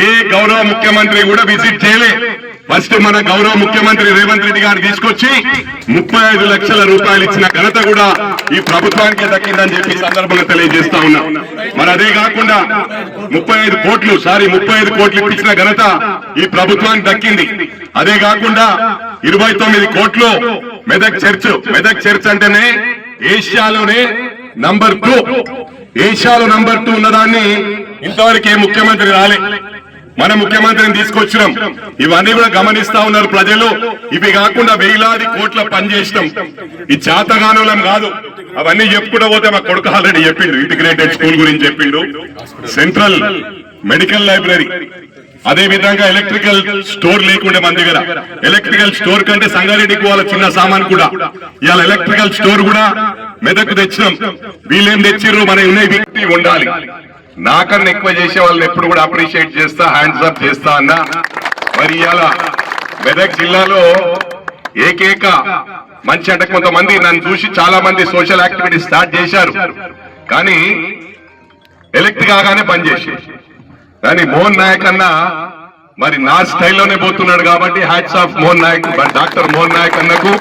ఏ గౌరవ ముఖ్యమంత్రి కూడా విజిట్ చేయలే. ఫస్ట్ మన గౌరవ ముఖ్యమంత్రి రేవంత్ రెడ్డి గారు తీసుకొచ్చి 35 లక్షల రూపాయలు ఇచ్చిన ఘనత కూడా ఈ ప్రభుత్వానికి దక్కిందని చెప్పి సందర్భంగా తెలియజేస్తా ఉన్నా. మరి అదే కాకుండా 35 కోట్లు ఇచ్చిన ఘనత ఈ ప్రభుత్వానికి దక్కింది. అదే కాకుండా 29 కోట్లు మెదక్ చర్చ్ అంటేనే ఏషియాలోనే నంబర్ 2 ఉన్నదాన్ని ఇంతవరకు ఏ ముఖ్యమంత్రి రాలే. మన ముఖ్యమంత్రిని తీసుకొచ్చినాం. ఇవన్నీ కూడా గమనిస్తా ఉన్నారు ప్రజలు. ఇవి కాకుండా వేలాది కోట్ల పనిచేసినాం. ఈ చేతగానులం కాదు. అవన్నీ చెప్పుకుంటూ పోతే మా కొడుకు ఆల్రెడీ చెప్పిండు, ఇంటిగ్రేటెడ్ స్కూల్ గురించి చెప్పిండు, సెంట్రల్ మెడికల్ లైబ్రరీ, అదే విధంగా ఎలక్ట్రికల్ స్టోర్ లేకుండే మన దగ్గర. ఎలక్ట్రికల్ స్టోర్ కంటే సంగారెడ్డికి వాళ్ళ చిన్న సామాన్ కూడా ఇవాళ ఎలక్ట్రికల్ స్టోర్ కూడా మెదక్ తెచ్చినాం. వీళ్ళేం తెచ్చిర్రు, మన వ్యక్తి ఉండాలి. నాకన్నా ఎక్కువ చేసే వాళ్ళని ఎప్పుడు కూడా అప్రిషియేట్ చేస్తా, హ్యాండ్స్ అప్ చేస్తా అన్న. మరి ఇవాళ మెదక్ జిల్లాలో ఏకైక మంచి అంటే కొంతమంది నన్ను చూసి చాలా మంది సోషల్ యాక్టివిటీ స్టార్ట్ చేశారు, కానీ ఎలక్ట్ కాగానే బంద్ చేసి. కానీ మోహన్ నాయక్ అన్న మరి నా స్టైల్లోనే పోతున్నాడు కాబట్టి hats off Mohan Naik, doctor Mohan Naik అన్నకు.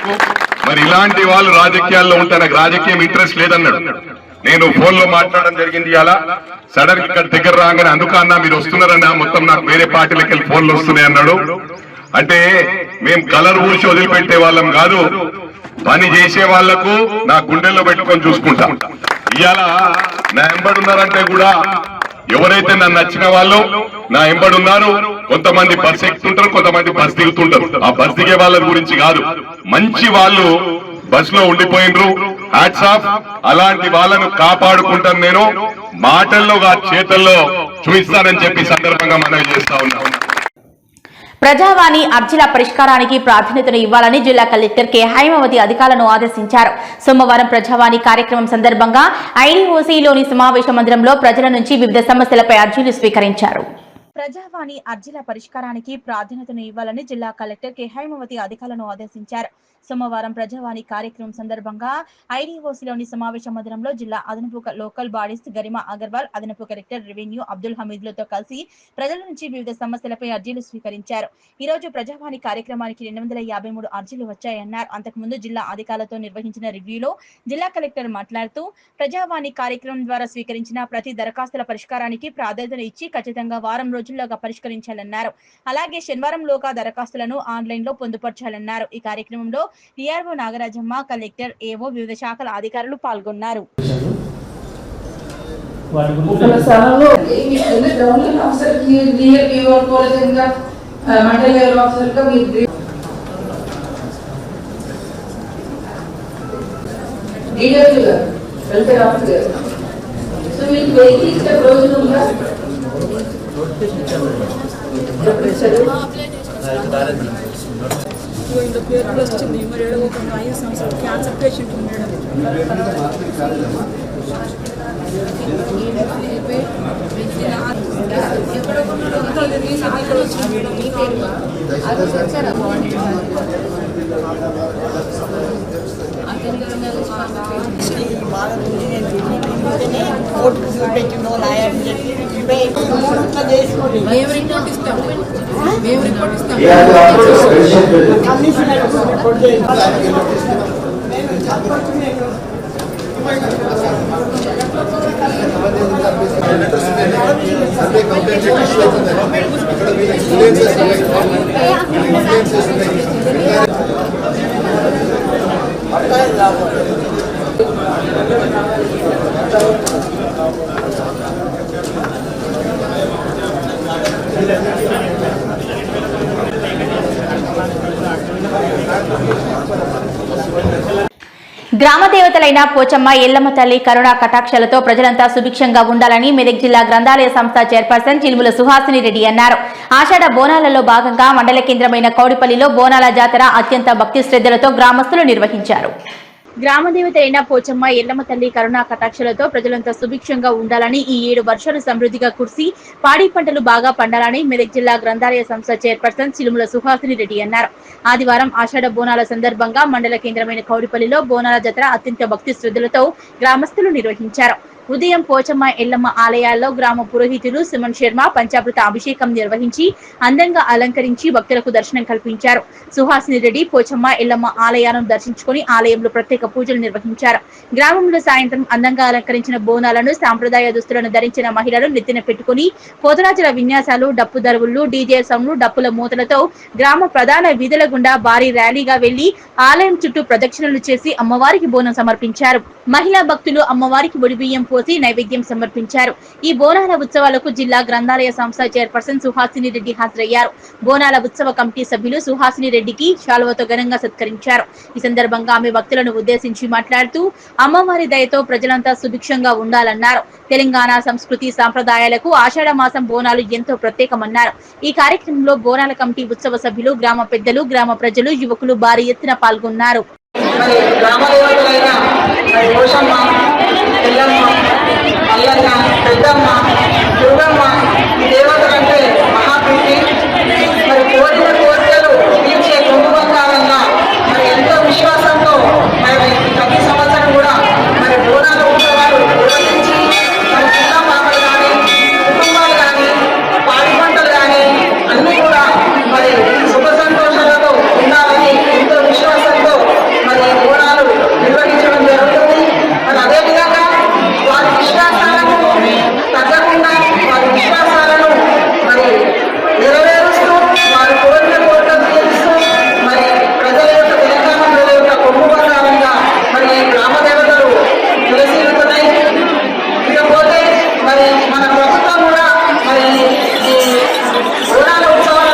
మరి ఇలాంటి వాళ్ళు రాజకీయాల్లో ఉంటే నాకు రాజకీయం ఇంట్రెస్ట్ లేదన్నాడు. నేను ఫోన్ లో మాట్లాడడం జరిగింది ఇవాళ, సడన్ ఇక్కడ దగ్గర రాగానే అందుకన్నా మీరు వస్తున్నారన్నా, మొత్తం నాకు వేరే పార్టీలకి వెళ్ళి ఫోన్లు వస్తున్నాయి అన్నాడు. అంటే మేము కలర్ ఊసి వదిలిపెట్టే వాళ్ళం కాదు, పని చేసే వాళ్లకు నా గుండెల్లో పెట్టుకొని చూసుకుంటా. ఇవాళ నా ఎంబడున్నారంటే కూడా ఎవరైతే నన్ను నచ్చిన వాళ్ళు నా ఎంబడున్నారు. కొంతమంది బస్ ఎక్కుతుంటారు, కొంతమంది బస్ దిగుతుంటారు. ఆ బస్ దిగే వాళ్ళ గురించి కాదు, మంచి వాళ్ళు బస్ లో ఉండిపోయినరు, హ్యాట్స్ ఆఫ్. అలాంటి వాళ్ళను కాపాడుకుంటాను నేను, మాటల్లో చేతల్లో చూపిస్తానని చెప్పి సందర్భంగా మనవి చేస్తా ఉన్నాను. ప్రజావాణి అర్జీల పరిష్కారానికి ప్రాధాన్యతను ఇవ్వాలని జిల్లా కలెక్టర్ కె హైమావతి అధికారులను ఆదేశించారు. సోమవారం ప్రజావాణి కార్యక్రమం సందర్భంగా ఐడీఓసీలోని సమావేశ మందిరంలో ప్రజల నుంచి వివిధ సమస్యలపై అర్జీలు స్వీకరించారు. ప్రజావాణి అర్జీల పరిష్కారానికి ప్రాధాన్యతను ఇవ్వాలని జిల్లా కలెక్టర్ కె హైమావతి అధికారులను ఆదేశించారు. సోమవారం ప్రజావాణి కార్యక్రమం సందర్భంగా ఐడీఓసీలోని సమావేశ మందిరంలో జిల్లా అదనపు లోకల్ బాడీస్ గరిమా అగర్వాల్, అదనపు కలెక్టర్ రెవెన్యూ అబ్దుల్ హమీద్లతో కలిసి ప్రజల నుంచి వివిధ సమస్యలపై అర్జీలు స్వీకరించారు. ఈ రోజు ప్రజావాణి కార్యక్రమానికి 253 అర్జీలు వచ్చాయన్నారు. అంతకుముందు జిల్లా అధికారులతో నిర్వహించిన రివ్యూలో జిల్లా కలెక్టర్ మాట్లాడుతూ ప్రజావాణి కార్యక్రమం ద్వారా స్వీకరించిన ప్రతి దరఖాస్తుల పరిష్కారానికి ప్రాధాన్యత ఇచ్చి ఖచ్చితంగా వారం రోజుల్లోగా పరిష్కరించాలన్నారు. అలాగే శనివారంలోగా దరఖాస్తులను ఆన్లైన్ లో పొందుపరచాలన్నారు. ఈ కార్యక్రమంలో డిఆర్ఓ నాగరాజమ్మ, కలెక్టర్, ఏవో, వివిధ శాఖల అధికారులు పాల్గొన్నారు. ఇంట్లో పేరు కూడా వచ్చింది. మరి 5 సంవత్సరాలు క్యాన్సర్ పేషెంట్ ఉన్నాడు. మేము రిపోర్ట్ ఇస్తాం. గ్రామ దేవతలైన పోచమ్మ, ఎల్లమ్మ తల్లి కరుణా కటాక్షలతో ప్రజలంతా సుభిక్షంగా ఉండాలని మెదక్ జిల్లా గ్రంథాలయ సంస్థ చైర్పర్సన్ చిలుముల సుహాసిని రెడ్డి అన్నారు. ఆషాఢ బోనాలలో భాగంగా మండల కేంద్రమైన కౌడిపల్లిలో బోనాల జాతర అత్యంత భక్తి శ్రద్ధలతో గ్రామస్తులు నిర్వహించారు. గ్రామదేవతైన పోచమ్మ, ఎల్లమ్మ తల్లి కరుణా కటాక్షలతో ప్రజలంతా సుభిక్షంగా ఉండాలని, ఈ 7 వర్షాలు సమృద్ధిగా కురిసి పాడి పంటలు బాగా పండాలని మెదక్ జిల్లా గ్రంథాలయ సంస్థ చైర్పర్సన్ చిలుముల సుహాసిని రెడ్డి అన్నారు. ఆదివారం ఆషాఢ బోనాల సందర్భంగా మండల కేంద్రమైన కౌడిపల్లిలో బోనాల జాతర అత్యంత భక్తి శ్రద్ధలతో గ్రామస్తులు నిర్వహించారు. ఉదయం పోచమ్మ, ఎల్లమ్మ ఆలయాల్లో గ్రామ పురోహితులు సుమన్ శర్మ పంచామృత అభిషేకం నిర్వహించి అందంగా అలంకరించి భక్తులకు దర్శనం కల్పించారు. సుహాసిని రెడ్డి పోచమ్మ, ఎల్లమ్మ ఆలయాలను దర్శించుకుని ఆలయంలో ప్రత్యేక పూజలు నిర్వహించారు. గ్రామంలో సాయంత్రం అందంగా అలంకరించిన బోనాలను సాంప్రదాయ దుస్తులను ధరించిన మహిళలు నెత్తిన పెట్టుకుని పోతరాజుల విన్యాసాలు, డప్పు దరువులు, డీజే సౌండ్లు, డప్పుల మూతలతో గ్రామ ప్రధాన వీధుల గుండా భారీ ర్యాలీగా వెళ్లి ఆలయం చుట్టూ ప్రదక్షిణలు చేసి అమ్మవారికి బోనం సమర్పించారు. మహిళా భక్తులు అమ్మవారికి ఒడిబియ్యం పోసి నైవేద్యం సమర్పించారు. ఈ బోనాల ఉత్సవాలకు జిల్లా గ్రంథాలయ సంస్థ చైర్పర్సన్ సుహాసిని రెడ్డి హాజరయ్యారు. బోనాల ఉత్సవ కమిటీ సభ్యులు సుహాసిని రెడ్డికి శాలువతో ఘనంగా సత్కరించారు. ఈ సందర్భంగా ఆమె భక్తులను ఉద్దేశించి మాట్లాడుతూ అమ్మవారి దయతో ప్రజలంతా సుభిక్షంగా ఉండాలన్నారు. తెలంగాణ సంస్కృతి సంప్రదాయాలకు ఆషాఢ మాసం బోనాలు ఎంతో ప్రత్యేకమన్నారు. ఈ కార్యక్రమంలో బోనాల కమిటీ ఉత్సవ సభ్యులు, గ్రామ పెద్దలు, గ్రామ ప్రజలు, యువకులు భారీ ఎత్తున పాల్గొన్నారు. విశ్వాసంతో ప్రతి సంవత్సరం కూడా బోనాల ఉత్సవాలు నిర్వహించి జిల్లా పాపలు కానీ కుటుంబాలు కానీ పాడి పంటలు కానీ అన్ని కూడా సుఖ సంతోషాలతో ఉండాలని ఎంతో విశ్వాసంతో బోనాలు నిర్వహించడం జరుగుతుంది. అదేవిధంగా వారి విశ్వాసాలను తగ్గకుండా వారి విశ్వాసాలను నెరవేరుస్తూ వారి కోరికలు తీరుస్తూ ప్రజల యొక్క తెలంగాణ ప్రజల యొక్క కొమ్ముబంధాలంగా గ్రామ దేవతలు నిలసీలుతున్నాయి. ఇకపోతే మన ప్రభుత్వం కూడా బోనాల ఉత్సవాల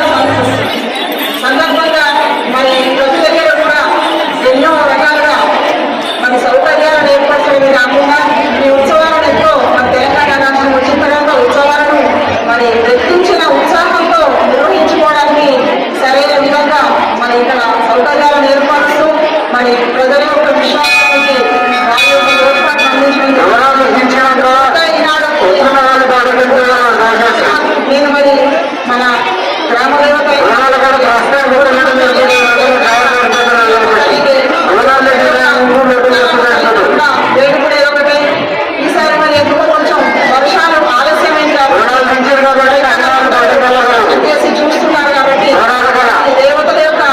సందర్భంగా ప్రతి దగ్గర కూడా ఎన్నో రకాలుగా సౌకర్యాలను ఏర్పరచడమే కాకుండా ఈ ఉత్సవాలను ఎంతో తెలంగాణ రాష్ట్రం వచ్చిన తర్వాత ఉత్సవాలను రెట్టించిన ఉత్సాహంతో నిర్వహించుకోవడానికి సరైన విధంగా ఇక్కడ సౌకర్యాలను ఏర్పరుస్తూ ప్రజల యొక్క విశ్వాసానికి వారి యొక్క తోడ్పాటు నేను మన గ్రామ దేవత వేడుకునే ఒకటి ఈసారి ఎందుకో కొంచెం వర్షాలు ఆలస్యమైంది కాబట్టి చూస్తున్నారు కాబట్టి దేవతల యొక్క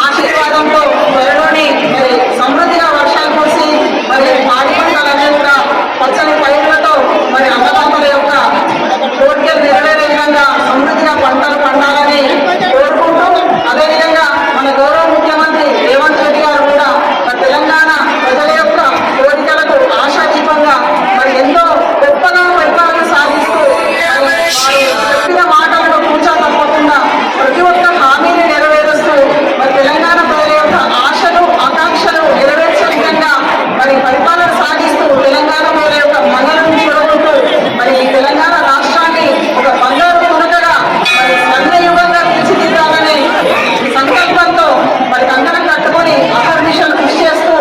ఆశీర్వాదంతో త్వరలోని సమృద్ధిగా వర్షాలు కురిసి పాడి పంటలన్నీ కూడా పచ్చని పైర్లతో అన్నదాతల యొక్క కోరికలు నెరవేరే విధంగా సమృద్ధిగా పంటలు పండాలని కోరుకుంటూ అదేవిధంగా మన గౌరవ ముఖ్యమంత్రి రేవంత్ రెడ్డి గారు కూడా తెలంగాణ ప్రజల యొక్క కోరికలకు ఆశాదీపంగా ఎంతో గొప్పగా పరిపాలన సాగిస్తూ చెప్పిన మాటలను కూర్చో తప్పకుండా ప్రతి ఒక్క హామీని నెరవేరుస్తూ తెలంగాణ ప్రజల యొక్క ఆశలు ఆకాంక్షలు నెరవేర్చే విధంగా పరిపాలన సాగిస్తూ తెలంగాణ ప్రజల యొక్క మన్నలను చూడకుంటూ తెలంగాణ రాష్ట్రాన్ని ఒక బంగారు పునకగా స్వర్ణయుగంగా తీర్చిదిద్దాలనే సంకల్పంతో కంకణం కట్టుకొని అహర్నిశలు కృషి చేస్తూ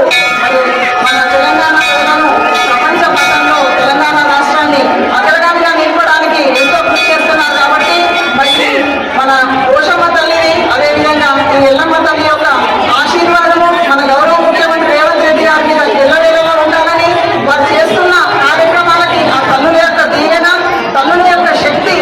మన తెలంగాణ ప్రజలను ప్రపంచ పథంలో తెలంగాణ రాష్ట్రాన్ని అగ్రగామిగా నిలపడానికి ఎంతో కృషి చేస్తున్నారు. కాబట్టి మన పోషమ్మ తల్లిని అదేవిధంగా ఎల్లమ్మ తల్లి యొక్క ఆశీర్వాదము మన గౌరవ ముఖ్యమంత్రి రేవంత్ రెడ్డి గారి మీద ఎల్లవేళలా ఉండాలని వారు చేస్తున్న కార్యక్రమాలకి ఆ తల్లుల యొక్క దీవెన, తల్లుల యొక్క శక్తి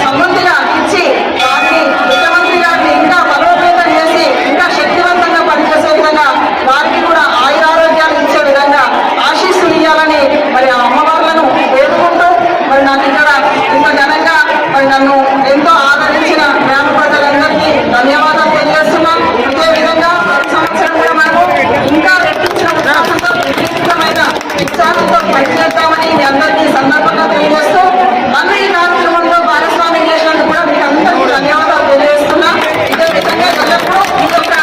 సమృద్ధిగా ఇచ్చి వారిని ముఖ్యమంత్రి గారిని ఇంకా బలోపేతం చేసి ఇంకా శక్తివంతంగా పనిచేసే విధంగా వారికి కూడా ఆయురారోగ్యాలు ఇచ్చే విధంగా ఆశీస్సులు ఇవ్వాలని ఆ అమ్మవార్లను వేడుకుంటూ నాకు ఇక్కడ ఇంత ఘనంగా నన్ను ఎంతో ఆదరించిన గ్రామ ప్రజలందరికీ ధన్యవాదాలు తెలియజేస్తున్నాం. అదేవిధంగా సంవత్సరం కూడా మనము ఇంకా రెట్టించిన ఉత్సాహంతో పనిచేద్దామని మీ అందరికీ సందర్భంగా తెలియజేస్తూ నన్ను ఈ కార్యక్రమంలో భాగస్వామ్యం చేసినందుకు కూడా మీకు అందరికీ ధన్యవాదాలు తెలియజేస్తున్నా. ఇదే విధంగా ఎల్లప్పుడూ ఈ యొక్క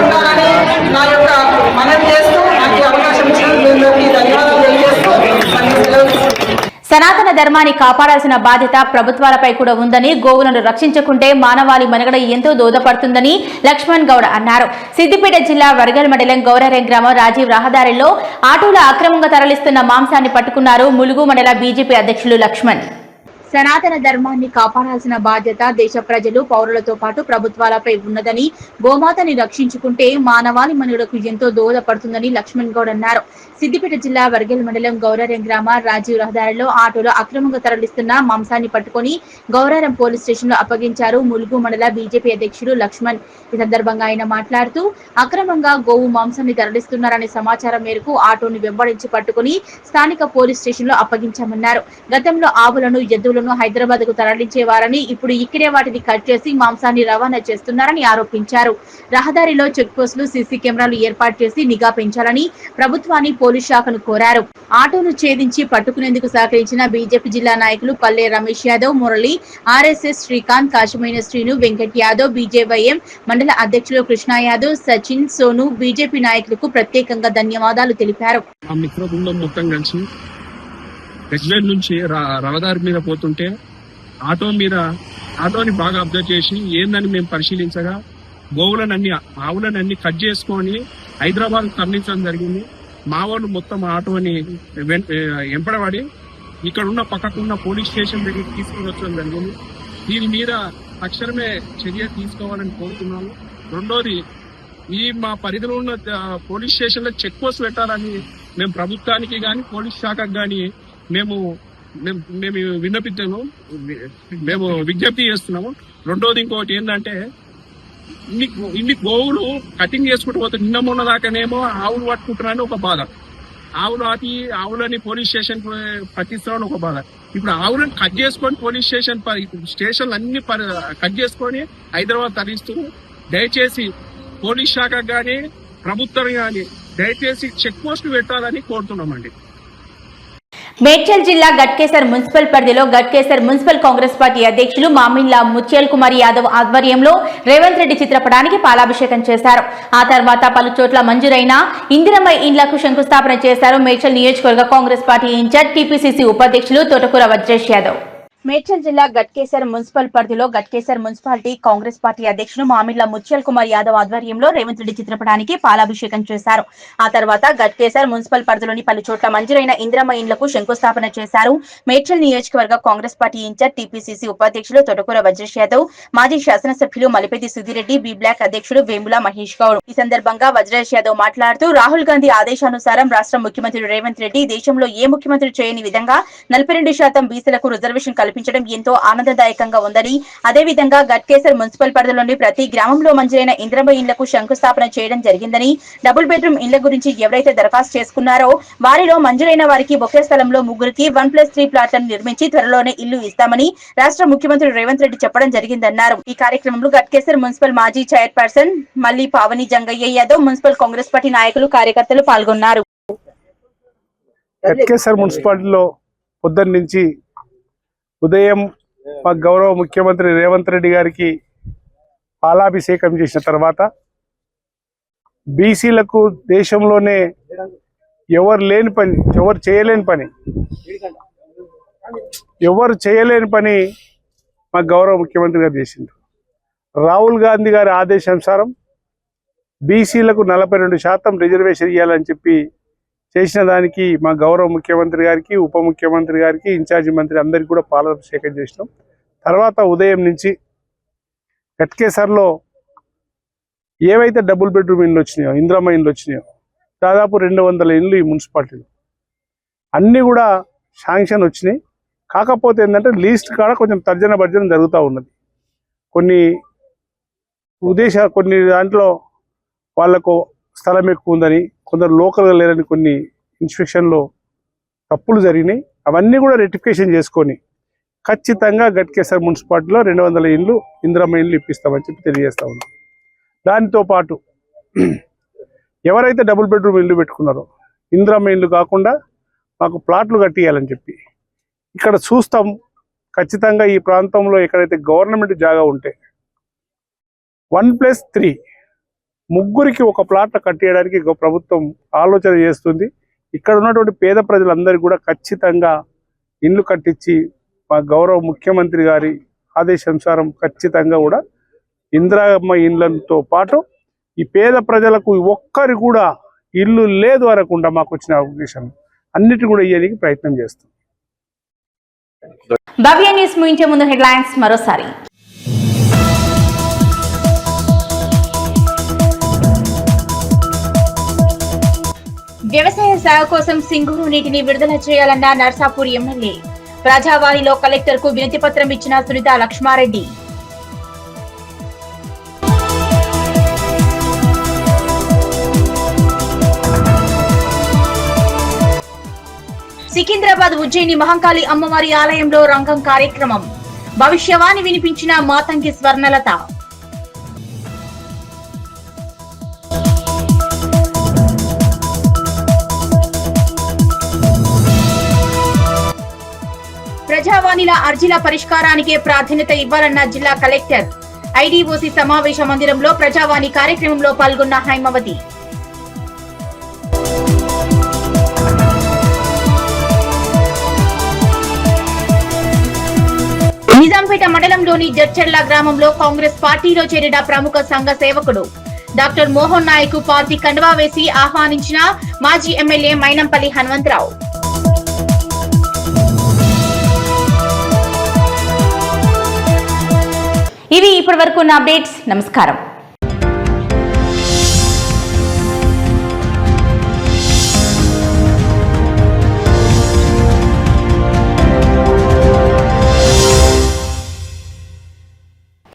ఉండాలని నా యొక్క మనవి చేస్తూ నాకు అవకాశం ఇచ్చినందుకు ధన్యవాదాలు తెలియజేస్తూ సనాతన ధర్మాన్ని కాపాడాల్సిన బాధ్యత ప్రభుత్వాలపై కూడా ఉందని, గోవులను రక్షించకుంటే మానవాళి మనుగడ ఎంతో దోహదపడుతుందని లక్ష్మణ్ గౌడ్ అన్నారు. సిద్దిపేట జిల్లా వర్గల్ మండలం గౌరారం గ్రామం రాజీవ్ రహదారిలో ఆటోలో అక్రమంగా తరలిస్తున్న మాంసాన్ని పట్టుకున్నారు ములుగు మండల బీజేపీ అధ్యక్షులు లక్ష్మణ్. సనాతన ధర్మాన్ని కాపాడాల్సిన బాధ్యత దేశ ప్రజలు, పౌరులతో పాటు ప్రభుత్వాలపై ఉన్నదని, గోమాతని రక్షించుకుంటే మానవాళి మనుగడకు ఎంతో దోహదపడుతుందని లక్ష్మణ్ గౌడ్ అన్నారు. సిద్దిపేట జిల్లా వర్గల్ మండలం గౌరారం గ్రామ రాజీవ్ రహదారిలో ఆటోలో అక్రమంగా తరలిస్తున్న మాంసాన్ని పట్టుకుని గౌరారం పోలీస్ స్టేషన్ లో అప్పగించారు ములుగు మండల బీజేపీ అధ్యక్షుడు లక్ష్మణ్. ఈ సందర్భంగా ఆయన మాట్లాడుతూ అక్రమంగా గోవు మాంసాన్ని తరలిస్తున్నారనే సమాచారం మేరకు ఆటోని వెంబడించి పట్టుకుని స్థానిక పోలీస్ స్టేషన్ లో అప్పగించామన్నారు. గతంలో ఆవులను, ఎద్దులను ఆటోను హైదరాబాద్ కు తరలించేవారని ఇప్పుడు ఇక్కడే వాటిని కట్ చేసి మాంసాన్ని రవాణా చేస్తున్నారని ఆరోపించారు. రహదారిలో చెక్ పోస్టులు, సీసీ కెమెరాలు ఏర్పాటు చేసి నిఘా పెంచాలని ప్రభుత్వాన్ని పోలీస్ శాఖను కోరారు. ఆటోను ఛేదించి పట్టుకునేందుకు సహకరించిన బీజేపీ జిల్లా నాయకులు పల్లె రమేష్ యాదవ్, మురళి, ఆర్ఎస్ఎస్ శ్రీకాంత్, కాశమైన శ్రీను, వెంకట్ యాదవ్, బీజేవైఎం మండల అధ్యక్షులు కృష్ణ యాదవ్, సచిన్, సోను, బీజేపీ నాయకులకు ప్రత్యేకంగా ధన్యవాదాలు తెలిపారు. ఆ మిత్ర బృందం మొత్తం కలిసి గజ్వేల్ నుంచి రహదారి మీద పోతుంటే ఆటోని బాగా అబ్జర్వ్ చేసి ఏందని మేము పరిశీలించగా ఆవులనన్ని కట్ చేసుకొని హైదరాబాద్ తరలించడం జరిగింది. మా వాళ్ళు మొత్తం ఆటోని ఎంపడబడి ఇక్కడ ఉన్న పక్కకున్న పోలీస్ స్టేషన్ దగ్గరికి తీసుకుని వచ్చడం జరిగింది. దీని మీద తక్షణమే చర్య తీసుకోవాలని కోరుతున్నాము. రెండోది, మా పరిధిలో ఉన్న పోలీస్ స్టేషన్ లో చెక్ పోస్ట్ పెట్టాలని మేము ప్రభుత్వానికి గాని పోలీస్ శాఖకు గాని మేము మేము విజ్ఞప్తి చేస్తున్నాము. రెండోది ఇంకోటి ఏంటంటే ఇన్ని గోవులు కటింగ్ చేసుకుంటూ పోతే నిన్న మొన్న దాకానేమో ఆవులు పట్టుకుంటున్నారని ఒక బాధ, ఆవులని పోలీస్ స్టేషన్ పట్టిస్తామని ఒక బాధ. ఇప్పుడు ఆవులను కట్ చేసుకొని పోలీస్ స్టేషన్లు అన్ని కట్ చేసుకొని హైదరాబాద్ తరలిస్తూ దయచేసి పోలీస్ శాఖకు గాని ప్రభుత్వం గాని దయచేసి చెక్ పోస్ట్ పెట్టాలని కోరుతున్నామండి. మేడ్చల్ జిల్లా గట్కేసర్ మున్సిపల్ పరిధిలో గట్కేసర్ మున్సిపల్ కాంగ్రెస్ పార్టీ అధ్యక్షులు మామిళ్ళ ముత్యాల్ కుమార్ యాదవ్ ఆధ్వర్యంలో రేవంత్ రెడ్డి చిత్రపటానికి పాలాభిషేకం చేశారు. ఆ తర్వాత పలు చోట్ల మంజూరైన ఇందిరమ్మ ఇండ్లకు శంకుస్థాపన చేశారు. మేడ్చల్ నియోజకవర్గ కాంగ్రెస్ పార్టీ ఇన్ఛార్జ్ టీపీసీసీ ఉపాధ్యక్షులు తోటకూర వజ్రేష్ యాదవ్. మేడ్చల్ జిల్లా గట్కేసర్ మున్సిపల్ పరిధిలో గట్కేసర్ మున్సిపాలిటీ కాంగ్రెస్ పార్టీ అధ్యక్షులు మామిళ్ళ ముత్యాల్ కుమార్ యాదవ్ ఆధ్వర్యంలో రేవంత్ రెడ్డి చిత్రపటానికి పాలాభిషేకం చేశారు. ఆ తర్వాత గట్కేసర్ మున్సిపల్ పరిధిలోని పలు చోట్ల మంజూరైన ఇందిరమ్మ ఇండ్లకు శంకుస్థాపన చేశారు. మేడ్చల్ నియోజకవర్గ కాంగ్రెస్ పార్టీ ఇన్ఛార్జ్ టీపీసీసీ ఉపాధ్యక్షులు తొటకూర వజ్రేష్ యాదవ్, మాజీ శాసనసభ్యులు మలిపేది సుధిరెడ్డి, బి బ్లాక్ అధ్యక్షుడు వేముల మహేష్ గౌడ్. ఈ సందర్భంగా వజ్రేష్ యాదవ్ మాట్లాడుతూ రాహుల్ గాంధీ ఆదేశానుసారం రాష్ట్ర ముఖ్యమంత్రి రేవంత్ రెడ్డి దేశంలో ఏ ముఖ్యమంత్రి చేయని విధంగా 42% బీసీలకు రిజర్వేషన్ కల్పించడం ఎంతో ఆనందదాయకంగా ఉందని, అదేవిధంగా గట్కేసర్ మున్సిపల్ పరిధిలోని ప్రతి గ్రామంలో మంజూరైన ఇందిరమ్మ ఇండ్లకు శంకుస్థాపన చేయడం జరిగిందని, డబుల్ బెడ్రూమ్ ఇండ్ల గురించి ఎవరైతే దరఖాస్తు చేసుకున్నారో వారిలో మంజూరైన వారికి ఒకే స్థలంలో 3కి 1+3 ప్లాట్లను నిర్మించి త్వరలోనే ఇల్లు ఇస్తామని రాష్ట్ర ముఖ్యమంత్రి రేవంత్ రెడ్డి చెప్పడం జరిగిందన్నారు. ఈ కార్యక్రమంలో గట్కేసర్ మున్సిపల్ మాజీ చైర్పర్సన్ మల్లి పావని జంగయ్య యాదవ్, మున్సిపల్ కాంగ్రెస్ పార్టీ నాయకులు, కార్యకర్తలు పాల్గొన్నారు. గట్కేసర్ మున్సిపాలిటీలో పొద్దున్న నుంచి ఉదయం మా గౌరవ ముఖ్యమంత్రి రేవంత్ రెడ్డి గారికి పాలాభిషేకం చేసిన తర్వాత బీసీలకు దేశంలోనే ఎవరు చేయలేని పని మా గౌరవ ముఖ్యమంత్రి గారు చేసిండ్రు. రాహుల్ గాంధీ గారి ఆదేశానుసారం బీసీలకు 42% రిజర్వేషన్ ఇవ్వాలని చెప్పి చేసిన దానికి మా గౌరవ ముఖ్యమంత్రి గారికి, ఉప ముఖ్యమంత్రి గారికి, ఇన్ఛార్జి మంత్రి అందరికీ కూడా పాలాభిషేకం చేసినాం. తర్వాత ఉదయం నుంచి గట్కేసర్లో ఏవైతే డబుల్ బెడ్రూమ్ ఇండ్లు వచ్చినాయో, ఇందిరమ్మ ఇండ్లు వచ్చినాయో, దాదాపు 200 ఇండ్లు ఈ మున్సిపాలిటీలో అన్నీ కూడా శాంక్షన్ వచ్చినాయి. కాకపోతే ఏంటంటే లీస్ట్ కాడ కొంచెం తర్జన భర్జన జరుగుతూ ఉన్నది. కొన్ని దాంట్లో వాళ్లకు స్థలం ఎక్కువ ఉందని, కొందరు లోకల్గా లేరని కొన్ని ఇన్స్పెక్షన్లో తప్పులు జరిగినాయి. అవన్నీ కూడా రెక్టిఫికేషన్ చేసుకొని ఖచ్చితంగా గట్కేసర్ మున్సిపాలిటీలో 200 ఇండ్లు ఇందిరమ్మ ఇండ్లు ఇప్పిస్తామని చెప్పి తెలియజేస్తా ఉన్నాం. దాంతో పాటు ఎవరైతే డబుల్ బెడ్రూమ్ ఇల్లు పెట్టుకున్నారో ఇందిరమ్మ ఇండ్లు కాకుండా మాకు ప్లాట్లు కట్టియాలని చెప్పి ఇక్కడ చూస్తాం. ఖచ్చితంగా ఈ ప్రాంతంలో ఎక్కడైతే గవర్నమెంట్ జాగా ఉంటే 1+3 ముగ్గురికి ఒక ప్లాట్ కట్టేయడానికి ప్రభుత్వం ఆలోచన చేస్తుంది. ఇక్కడ ఉన్నటువంటి పేద ప్రజలందరికీ కూడా ఖచ్చితంగా ఇండ్లు కట్టించి మా గౌరవ ముఖ్యమంత్రి గారి ఆదేశానుసారం ఖచ్చితంగా కూడా ఇందిరమ్మ ఇండ్లతో పాటు ఈ పేద ప్రజలకు ఒక్కరి కూడా ఇల్లు లేదు అనకుండా మాకు వచ్చిన అవకాశం అన్నిటి కూడా ఇవ్వడానికి ప్రయత్నం చేస్తాం. భవ్య న్యూస్ ముగించే ముందు హెడ్లైన్స్ మరోసారి. వ్యవసాయ సాగు కోసం సింగూరు నీటిని విడుదల చేయాలన్న నర్సాపూర్ ఎమ్మెల్యే. ప్రజావాణిలో కలెక్టర్ కు వినతి పత్రం ఇచ్చిన సునీత లక్ష్మారెడ్డి. సికింద్రాబాద్ ఉజ్జయిని మహంకాళి అమ్మవారి ఆలయంలో రంగం కార్యక్రమం. భవిష్యవాణి వినిపించిన మాతంగి స్వర్ణలత. ప్రజావాణిల అర్జీల పరిష్కారానికే ప్రాధాన్యత ఇవ్వాలన్న జిల్లా కలెక్టర్. ఐడీఓసీ సమావేశ మందిరంలో ప్రజావాణి కార్యక్రమంలో పాల్గొన్న హైమవతి. నిజాంపేట మండలంలోని జడ్చర్ల గ్రామంలో కాంగ్రెస్ పార్టీలో చేరిన ప్రముఖ సంఘ సేవకుడు డాక్టర్ మోహన్ నాయక్ పార్టీ కండువా వేసి ఆహ్వానించిన మాజీ ఎమ్మెల్యే మైనంపల్లి హనుమంతరావు. ఇవి ఇప్పటి వరకు ఉన్న అప్డేట్స్. నమస్కారం.